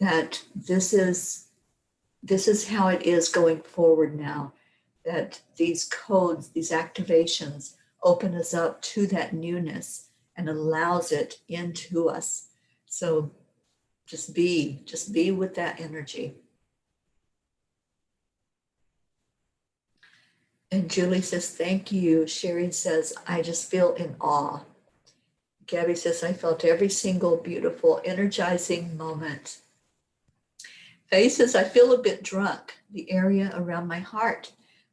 Speaker 1: that this is how it is going forward now, that these codes, these activations open us up to that newness and allows it into us. So Just be with that energy. And Julie says, thank you. Sherry says, I just feel in awe. Gabby says, I felt every single beautiful, energizing moment. Faye says, I feel a bit drunk, the area around my heart.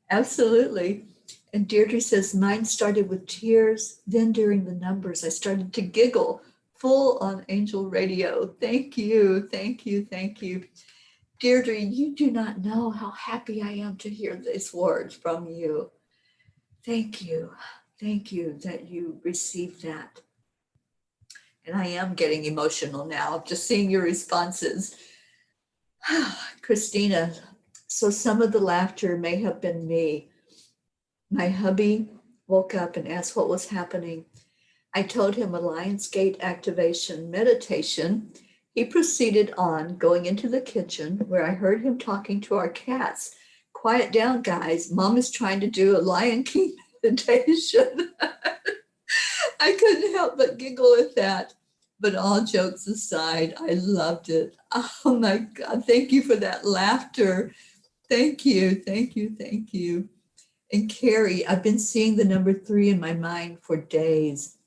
Speaker 1: Absolutely. And Deirdre says, mine started with tears. Then during the numbers, I started to giggle, full on Angel Radio. Thank you, thank you, thank you. Deirdre, you do not know how happy I am to hear these words from you. Thank you that you received that. And I am getting emotional now, just seeing your responses. Christina, so some of the laughter may have been me. My hubby woke up and asked what was happening. I told him a Lionsgate activation meditation. He proceeded on, going into the kitchen where I heard him talking to our cats. Quiet down, guys. Mom is trying to do a Lion King meditation. I couldn't help but giggle at that. But all jokes aside, I loved it. Oh my God. Thank you for that laughter. Thank you. Thank you. Thank you. And Carrie, I've been seeing the number 3 in my mind for days.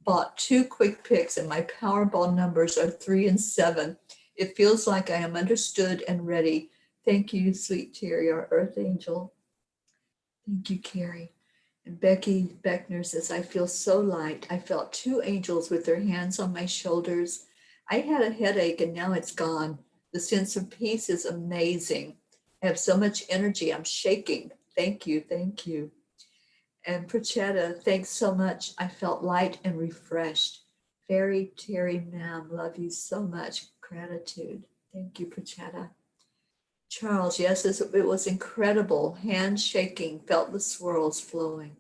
Speaker 1: Bought 2 quick picks and my Powerball numbers are 3 and 7. It feels like I am understood and ready. Thank you, sweet Teri, our Earth Angel. Thank you, Carrie. And Becky Beckner says, I feel so light. I felt 2 angels with their hands on my shoulders. I had a headache and now it's gone. The sense of peace is amazing. I have so much energy. I'm shaking. Thank you. Thank you. And Prachetta, thanks so much. I felt light and refreshed. Very Teri, ma'am, love you so much. Gratitude. Thank you, Prachetta. Charles, yes, it was incredible. Hands shaking, felt the swirls flowing.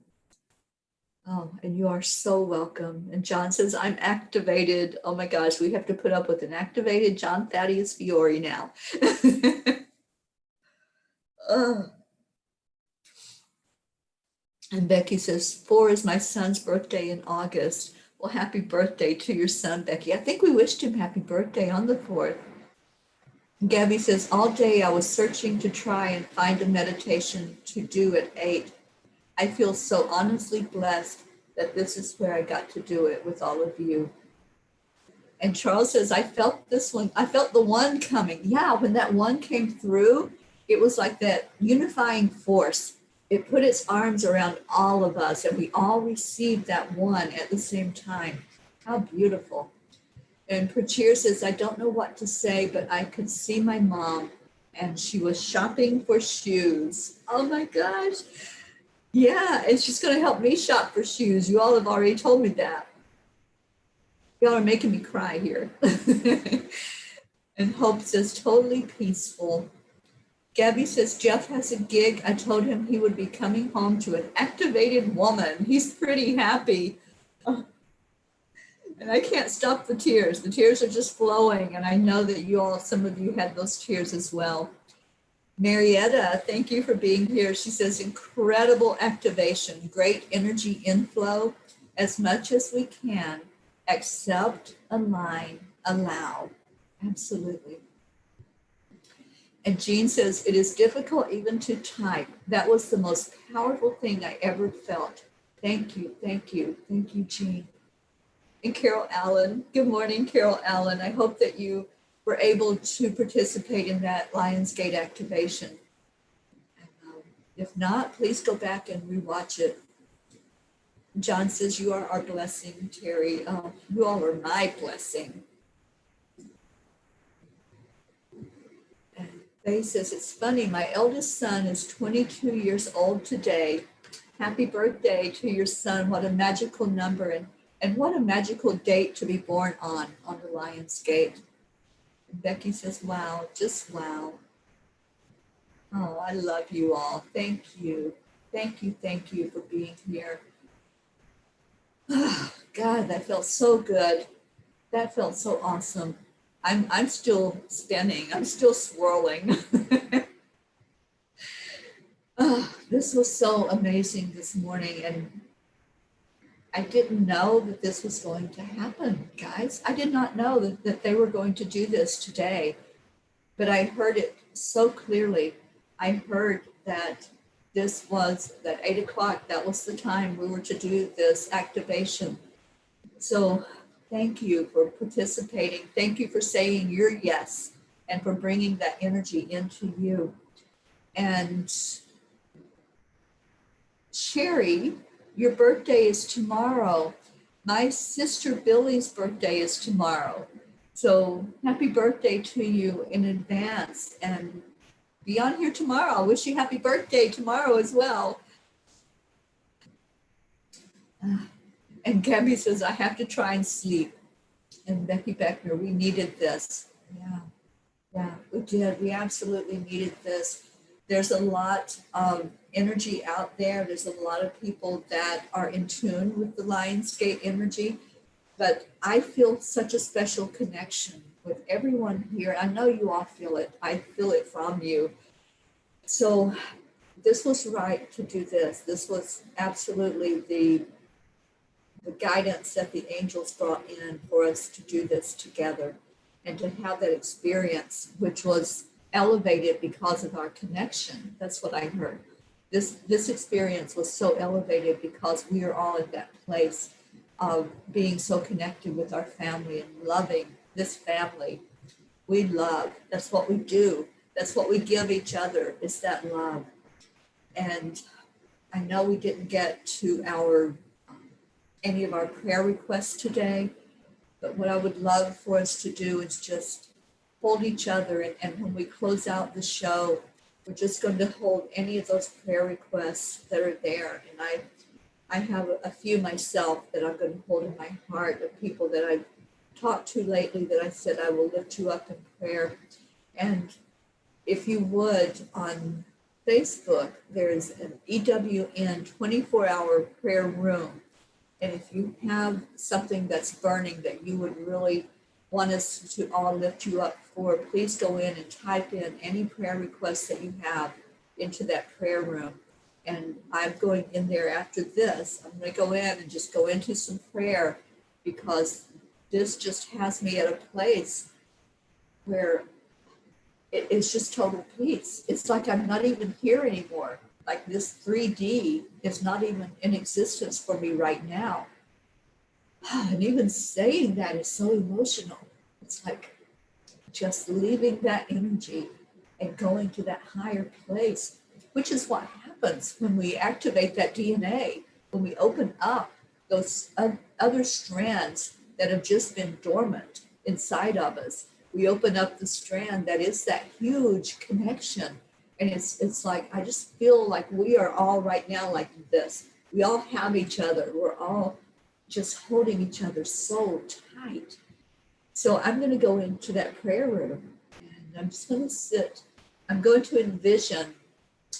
Speaker 1: Oh, and you are so welcome. And John says, I'm activated. Oh my gosh, we have to put up with an activated John Thaddeus Fiore now. Oh. And Becky says, 4 is my son's birthday in August. Well, happy birthday to your son, Becky. I think we wished him happy birthday on the 4th. And Gabby says, all day I was searching to try and find a meditation to do at 8. I feel so honestly blessed that this is where I got to do it with all of you. And Charles says, I felt this one. I felt the one coming. Yeah, when that one came through, it was like that unifying force. It put its arms around all of us and we all received that one at the same time. How beautiful. And Prachir says, I don't know what to say, but I could see my mom and she was shopping for shoes. Oh my gosh. Yeah, and she's going to help me shop for shoes. You all have already told me that. Y'all are making me cry here. And Hope says, totally peaceful. Gabby says, Jeff has a gig. I told him he would be coming home to an activated woman. He's pretty happy. Oh. And I can't stop the tears. The tears are just flowing. And I know that you all, some of you had those tears as well. Marietta, thank you for being here. She says, incredible activation, great energy inflow, as much as we can, accept, align, allow. Absolutely. And Jean says, it is difficult even to type. That was the most powerful thing I ever felt. Thank you, thank you, thank you, Jean. And Carol Allen, good morning, Carol Allen. I hope that you were able to participate in that Lionsgate activation. And, if not, please go back and rewatch it. John says, you are our blessing, Teri. You all are my blessing. Faye says, it's funny, my eldest son is 22 years old today. Happy birthday to your son. What a magical number and what a magical date to be born on the Lionsgate. And Becky says, wow, just wow. Oh, I love you all. Thank you. Thank you, thank you for being here. Oh, God, that felt so good. That felt so awesome. I'm still spinning. I'm still swirling. Oh, this was so amazing this morning. And I didn't know that this was going to happen, guys. I did not know that they were going to do this today, but I heard it so clearly. I heard that this was that 8 o'clock, that was the time we were to do this activation. So thank you for participating. Thank you for saying your yes and for bringing that energy into you. And Sherry, your birthday is tomorrow. My sister Billy's birthday is tomorrow. So happy birthday to you in advance, and be on here tomorrow. I wish you happy birthday tomorrow as well. And Gabby says, I have to try and sleep. And Becky Beckner, we needed this. Yeah, we did. We absolutely needed this. There's a lot of energy out there. There's a lot of people that are in tune with the Lionsgate energy, but I feel such a special connection with everyone here. I know you all feel it. I feel it from you. So this was right to do this. This was absolutely the guidance that the angels brought in for us to do this together and to have that experience, which was elevated because of our connection. That's what I heard. This experience was so elevated because we are all at that place of being so connected with our family and loving this family. We love. That's what we do. That's what we give each other, is that love. And I know we didn't get to any of our prayer requests today, but what I would love for us to do is just hold each other. And when we close out the show, we're just going to hold any of those prayer requests that are there. And I have a few myself that I'm going to hold in my heart, of people that I've talked to lately that I said I will lift you up in prayer. And if you would, on Facebook, there's an EWN 24-hour prayer room. And if you have something that's burning that you would really want us to all lift you up for, please go in and type in any prayer requests that you have into that prayer room. And I'm going in there after this. I'm going to go in and just go into some prayer, because this just has me at a place where it's just total peace. It's like I'm not even here anymore. Like this 3D is not even in existence for me right now. And even saying that is so emotional. It's like just leaving that energy and going to that higher place, which is what happens when we activate that DNA, when we open up those other strands that have just been dormant inside of us. We open up the strand that is that huge connection. And it's like, I just feel like we are all right now like this. We all have each other. We're all just holding each other so tight. So I'm going to go into that prayer room, and I'm just going to sit. I'm going to envision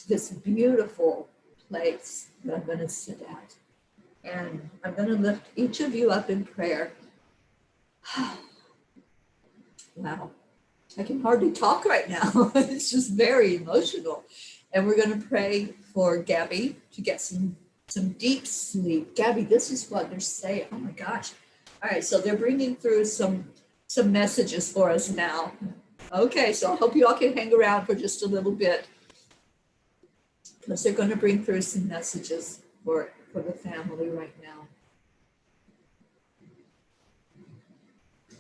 Speaker 1: this beautiful place that I'm going to sit at. And I'm going to lift each of you up in prayer. Wow. I can hardly talk right now. It's just very emotional. And we're going to pray for Gabby to get some deep sleep. Gabby, this is what they're saying. Oh my gosh. All right. So they're bringing through some messages for us now. Okay. So I hope you all can hang around for just a little bit, because they're going to bring through some messages for the family right now.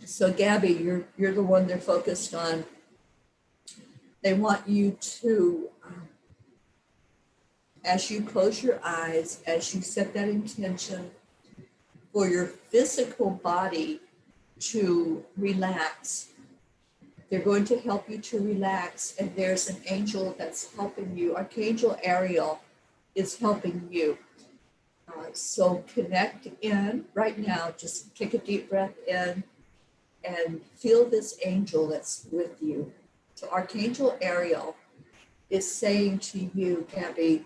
Speaker 1: So Gabby, you're the one they're focused on. They want you to, as you close your eyes, as you set that intention for your physical body to relax, they're going to help you to relax. And there's an angel that's helping you. Archangel Ariel is helping you. So connect in right now. Just take a deep breath in and feel this angel that's with you. So Archangel Ariel is saying to you, Gabby,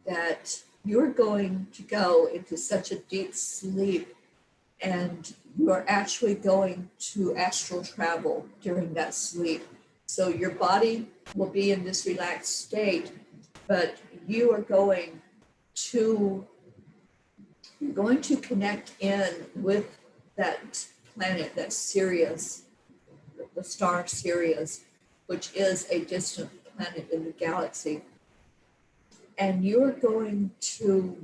Speaker 1: that you're going to go into such a deep sleep, and you are actually going to astral travel during that sleep. So your body will be in this relaxed state, but you are going to You're going to connect in with that planet, that Sirius, the star Sirius, which is a distant planet in the galaxy. And you're going to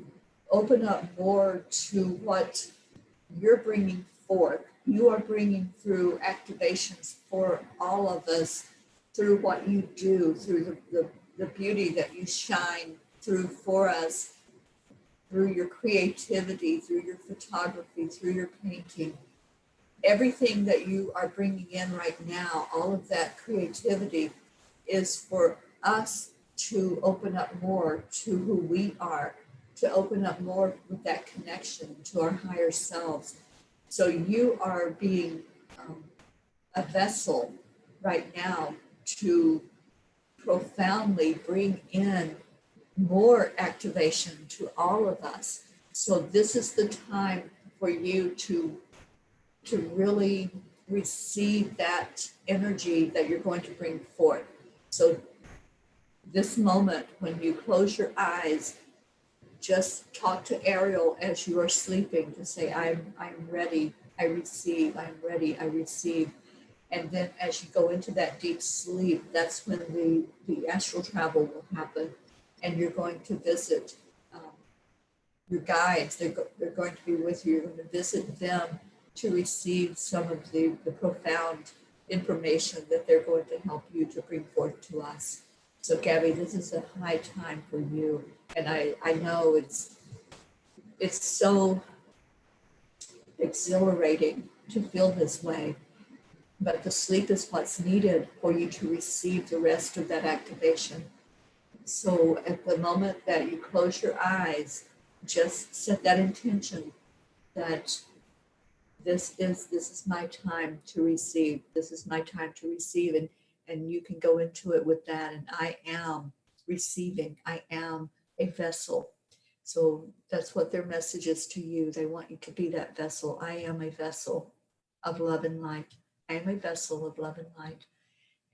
Speaker 1: open up more to what you're bringing forth. You are bringing through activations for all of us through what you do, through the beauty that you shine through for us, through your creativity, through your photography, through your painting. Everything that you are bringing in right now, all of that creativity is for us to open up more to who we are, to open up more with that connection to our higher selves. So you are being a vessel right now to profoundly bring in more activation to all of us. So this is the time for you to really receive that energy that you're going to bring forth. So this moment, when you close your eyes, just talk to Ariel as you are sleeping. Just say, I'm ready, I receive, I'm ready, I receive. And then as you go into that deep sleep, that's when the astral travel will happen. And you're going to visit your guides. They're going to be with you. You're going to visit them to receive some of the profound information that they're going to help you to bring forth to us. So Gabby, this is a high time for you. And I know it's so exhilarating to feel this way, but the sleep is what's needed for you to receive the rest of that activation. So at the moment that you close your eyes, just set that intention that this is my time to receive. This is my time to receive. And you can go into it with that. And I am receiving. I am a vessel. So that's what their message is to you. They want you to be that vessel. I am a vessel of love and light. I am a vessel of love and light.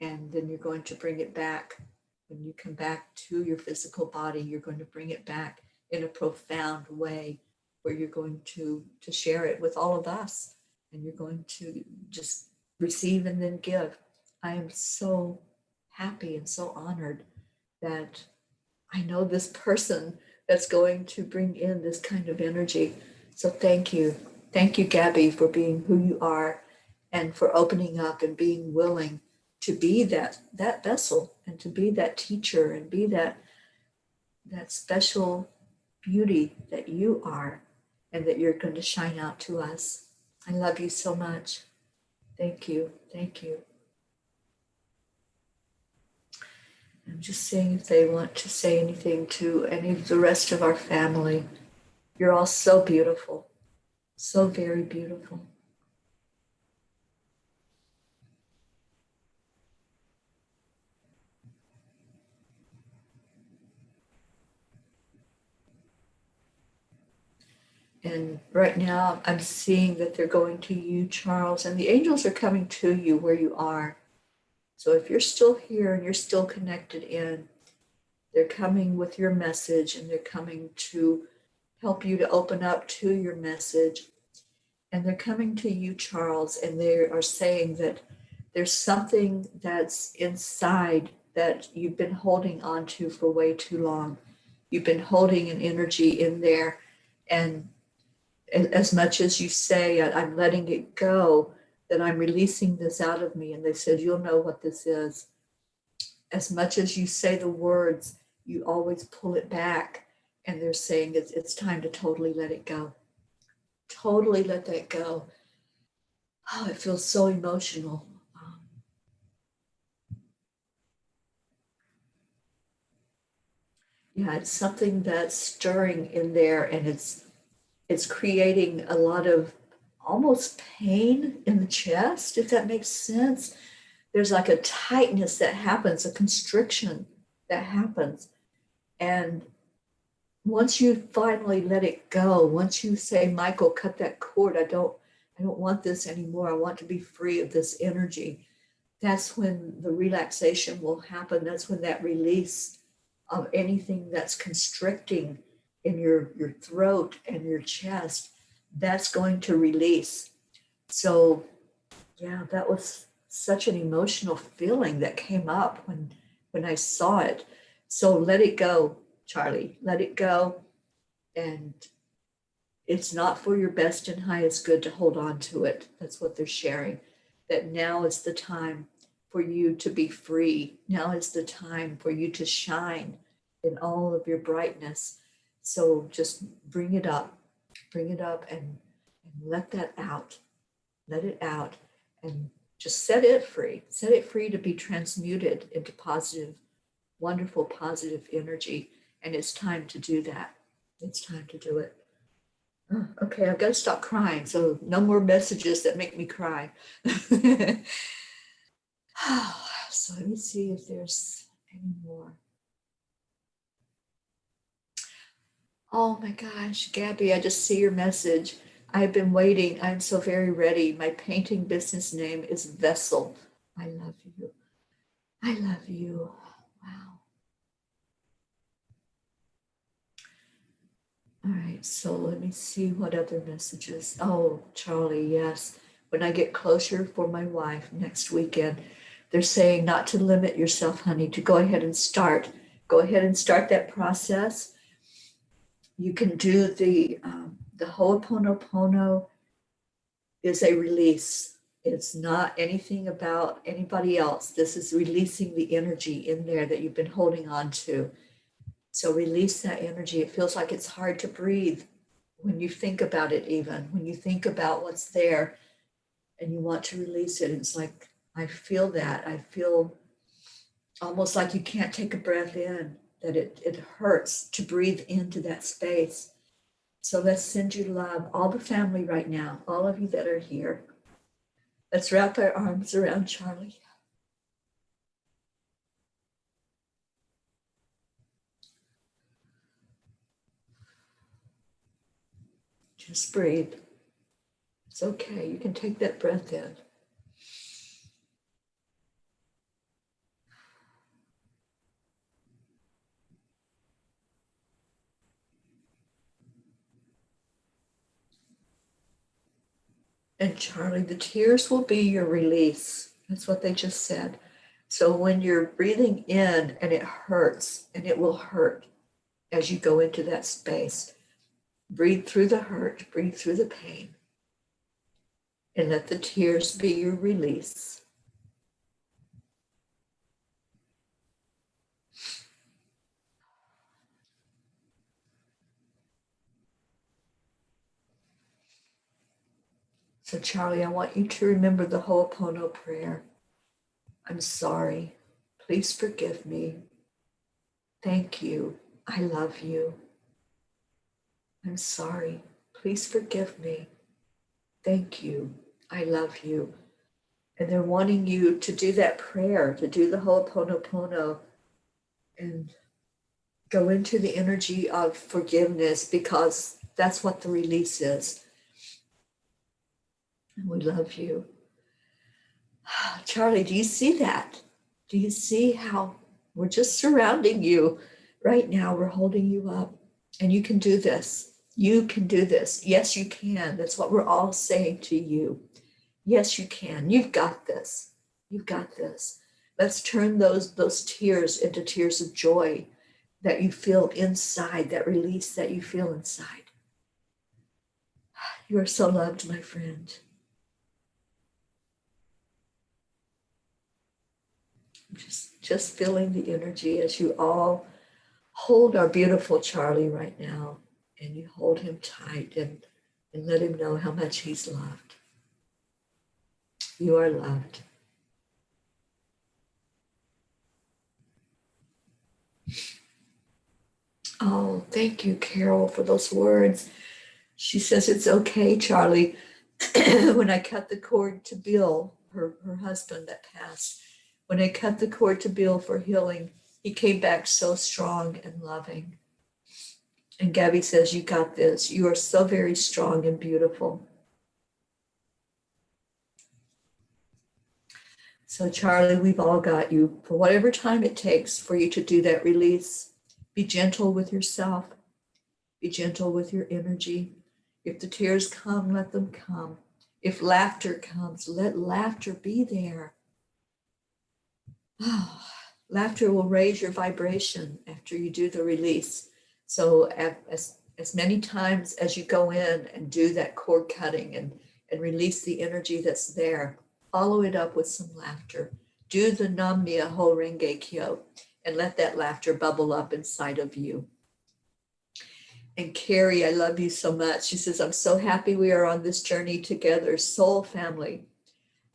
Speaker 1: And then you're going to bring it back. When you come back to your physical body, you're going to bring it back in a profound way where you're going to share it with all of us. And you're going to just receive and then give. I am so happy and so honored that I know this person that's going to bring in this kind of energy. So thank you. Thank you, Gabby, for being who you are and for opening up and being willing to be that vessel and to be that teacher and be that special beauty that you are and that you're going to shine out to us. I love you so much. Thank you. Thank you. I'm just seeing if they want to say anything to any of the rest of our family. You're all so beautiful, so very beautiful. And right now I'm seeing that they're going to you, Charles, and the angels are coming to you where you are. So if you're still here and you're still connected in, they're coming with your message and they're coming to help you to open up to your message. And they're coming to you, Charles, and they are saying that there's something that's inside that you've been holding on to for way too long. You've been holding an energy in there. And as much as you say, I'm letting it go, that I'm releasing this out of me. And they said, you'll know what this is. As much as you say the words, you always pull it back. And they're saying it's time to totally let it go. Totally let that go. Oh, it feels so emotional. Yeah, it's something that's stirring in there, and it's creating a lot of almost pain in the chest, if that makes sense. There's like a tightness that happens, a constriction that happens. And once you finally let it go, once you say, Michael, cut that cord, I don't want this anymore. I want to be free of this energy. That's when the relaxation will happen. That's when that release of anything that's constricting in your throat and your chest, that's going to release. So yeah, that was such an emotional feeling that came up when I saw it. So let it go, Charlie. Let it go. And it's not for your best and highest good to hold on to it. That's what they're sharing. That now is the time for you to be free. Now is the time for you to shine in all of your brightness. So just bring it up and let that out. Let it out and just set it free. Set it free to be transmuted into positive, wonderful, positive energy. And it's time to do that. It's time to do it. Oh, okay, I've got to stop crying. So no more messages that make me cry. So let me see if there's any more. Oh my gosh, Gabby, I just see your message. I've been waiting. I'm so very ready. My painting business name is Vessel. I love you. I love you. Wow. All right, so let me see what other messages. Oh, Charlie, yes. When I get closer for my wife next weekend, they're saying not to limit yourself, honey, to go ahead and start. Go ahead and start that process. You can do the Ho'oponopono is a release. It's not anything about anybody else. This is releasing the energy in there that you've been holding on to. So release that energy. It feels like it's hard to breathe when you think about it, even when you think about what's there and you want to release it. It's like, I feel that. I feel almost like you can't take a breath in, that it hurts to breathe into that space. So let's send you love, all the family right now, all of you that are here. Let's wrap our arms around Charlie. Just breathe. It's okay. You can take that breath in. And Charlie, the tears will be your release. That's what they just said. So when you're breathing in and it hurts, and it will hurt as you go into that space, breathe through the hurt, breathe through the pain, and let the tears be your release. So Charlie, I want you to remember the Ho'opono prayer. I'm sorry. Please forgive me. Thank you. I love you. I'm sorry. Please forgive me. Thank you. I love you. And they're wanting you to do that prayer, to do the Ho'oponopono and go into the energy of forgiveness, because that's what the release is. And we love you. Charlie, do you see that? Do you see how we're just surrounding you right now? We're holding you up, and you can do this. You can do this. Yes, you can. That's what we're all saying to you. Yes, you can. You've got this. You've got this. Let's turn those tears into tears of joy that you feel inside, that release that you feel inside. You are so loved, my friend. Just feeling the energy as you all hold our beautiful Charlie right now, and you hold him tight and let him know how much he's loved. You are loved. Oh, thank you, Carol, for those words. She says, it's okay, Charlie. When I cut the cord to Bill, her husband that passed, when I cut the cord to Bill for healing, he came back so strong and loving. And Gabby says, you got this. You are so very strong and beautiful. So Charlie, we've all got you for whatever time it takes for you to do that release. Be gentle with yourself. Be gentle with your energy. If the tears come, let them come. If laughter comes, let laughter be there. Oh, laughter will raise your vibration after you do the release. So as many times as you go in and do that cord cutting and release the energy that's there, follow it up with some laughter. Do the Nam Myoho Renge Kyo and let that laughter bubble up inside of you. And Carrie, I love you so much. She says, I'm so happy we are on this journey together, soul family.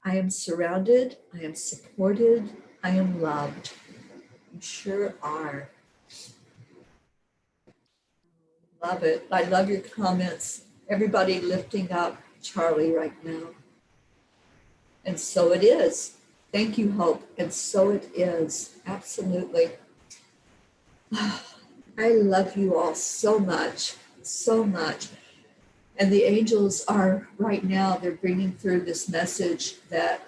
Speaker 1: I am surrounded, I am supported, I am loved. You sure are. Love it. I love your comments. Everybody lifting up Charlie right now. And so it is. Thank you, Hope. And so it is. Absolutely. I love you all so much, so much. And the angels are right now, they're bringing through this message that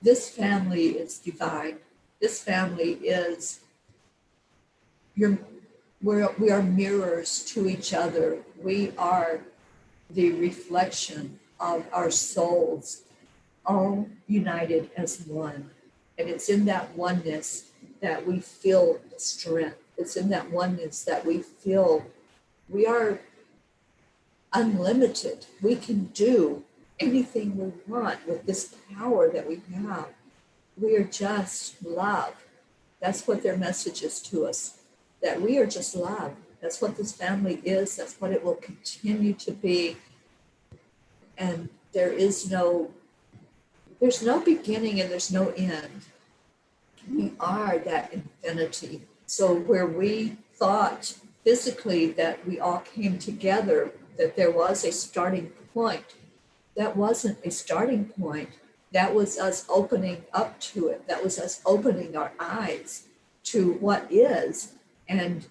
Speaker 1: this family is divine. This family is we are mirrors to each other. We are the reflection of our souls, all united as one. And it's in that oneness that we feel strength. It's in that oneness that we feel we are unlimited. We can do anything we want with this power that we have. We are just love. That's what their message is to us, that we are just love. That's what this family is. That's what it will continue to be. And there's no beginning and there's no end. We are that infinity. So where we thought physically that we all came together, that there was a starting point, that wasn't a starting point. That was us opening up to it. That was us opening our eyes to what is and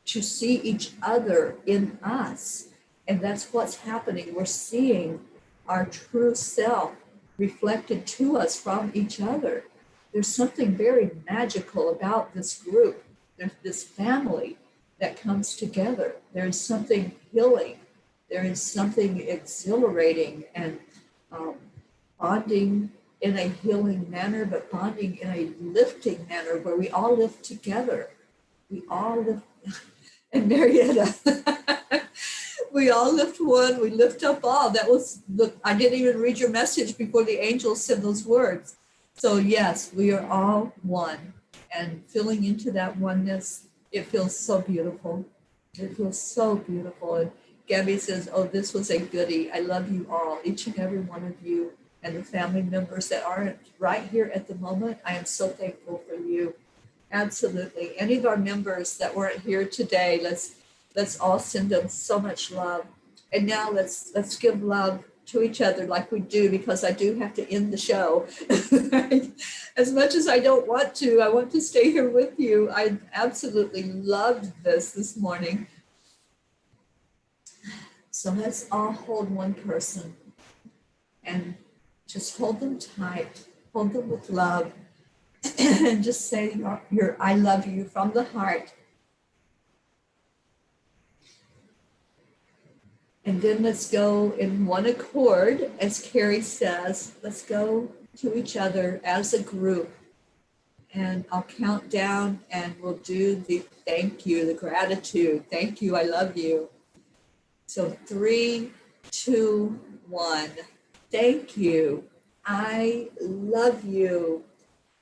Speaker 1: to see each other in us. And that's what's happening. We're seeing our true self reflected to us from each other. There's something very magical about this group. There's this family that comes together. There's something healing. There is something exhilarating and bonding in a healing manner, but bonding in a lifting manner where we all lift together. We all lift, and Marietta, we all lift one, we lift up all. That was, I didn't even read your message before the angels said those words. So yes, we are all one, and filling into that oneness, it feels so beautiful. It feels so beautiful. And Gabby says, oh, this was a goodie. I love you all, each and every one of you, and the family members that aren't right here at the moment. I am so thankful for you. Absolutely. Any of our members that weren't here today, let's all send them so much love. And now let's give love to each other like we do, because I do have to end the show. As much as I don't want to, I want to stay here with you. I absolutely loved this morning. So let's all hold one person and just hold them tight, hold them with love, and just say your I love you from the heart. And then let's go in one accord, as Carrie says, let's go to each other as a group. And I'll count down and we'll do the thank you, the gratitude. Thank you, I love you. So 3, 2, 1. Thank you. I love you.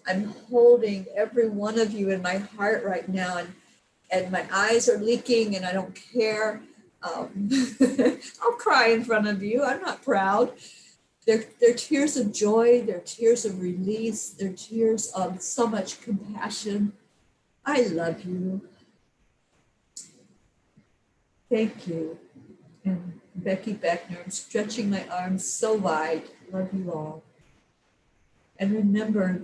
Speaker 1: I'm holding every one of you in my heart right now, and my eyes are leaking and I don't care. I'll cry in front of you. I'm not proud. They're tears of joy. They're tears of release. They're tears of so much compassion. I love you. Thank you. And Becky Beckner, I'm stretching my arms so wide. Love you all. And remember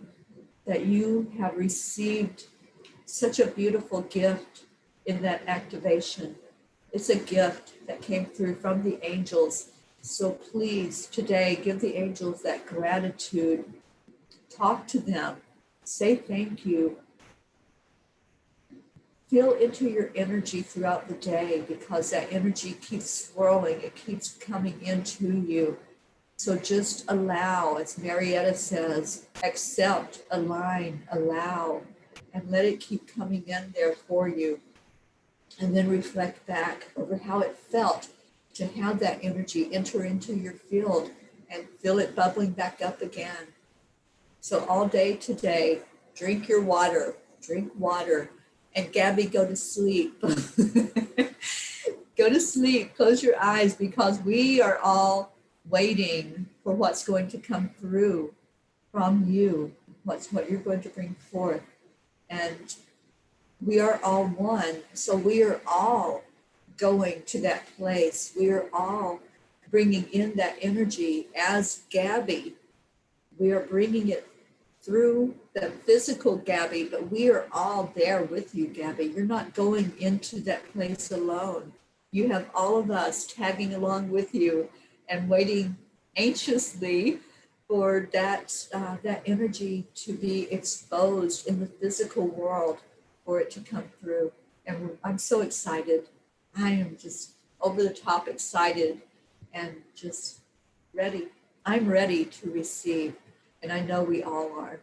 Speaker 1: that you have received such a beautiful gift in that activation. It's a gift that came through from the angels. So please, today, give the angels that gratitude. Talk to them. Say thank you. feel into your energy throughout the day, because that energy keeps swirling, it keeps coming into you. So just allow, as Marietta says, accept, align, allow, and let it keep coming in there for you. And then reflect back over how it felt to have that energy enter into your field and feel it bubbling back up again. So all day today, drink your water, drink water. And Gabby, go to sleep. Go to sleep, close your eyes, because we are all waiting for what's going to come through from you, what you're going to bring forth. And we are all one. So we are all going to that place. We are all bringing in that energy as Gabby. We are bringing it through the physical Gabby, but we are all there with you, Gabby. You're not going into that place alone. You have all of us tagging along with you and waiting anxiously for that energy to be exposed in the physical world, for it to come through. And I'm so excited. I am just over the top excited and just ready. I'm ready to receive, and I know we all are.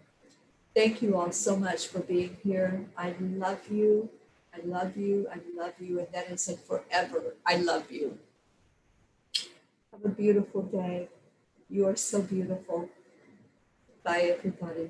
Speaker 1: Thank you all so much for being here. I love you. I love you. I love you. And that is a forever. I love you. Have a beautiful day. You are so beautiful. Bye, everybody.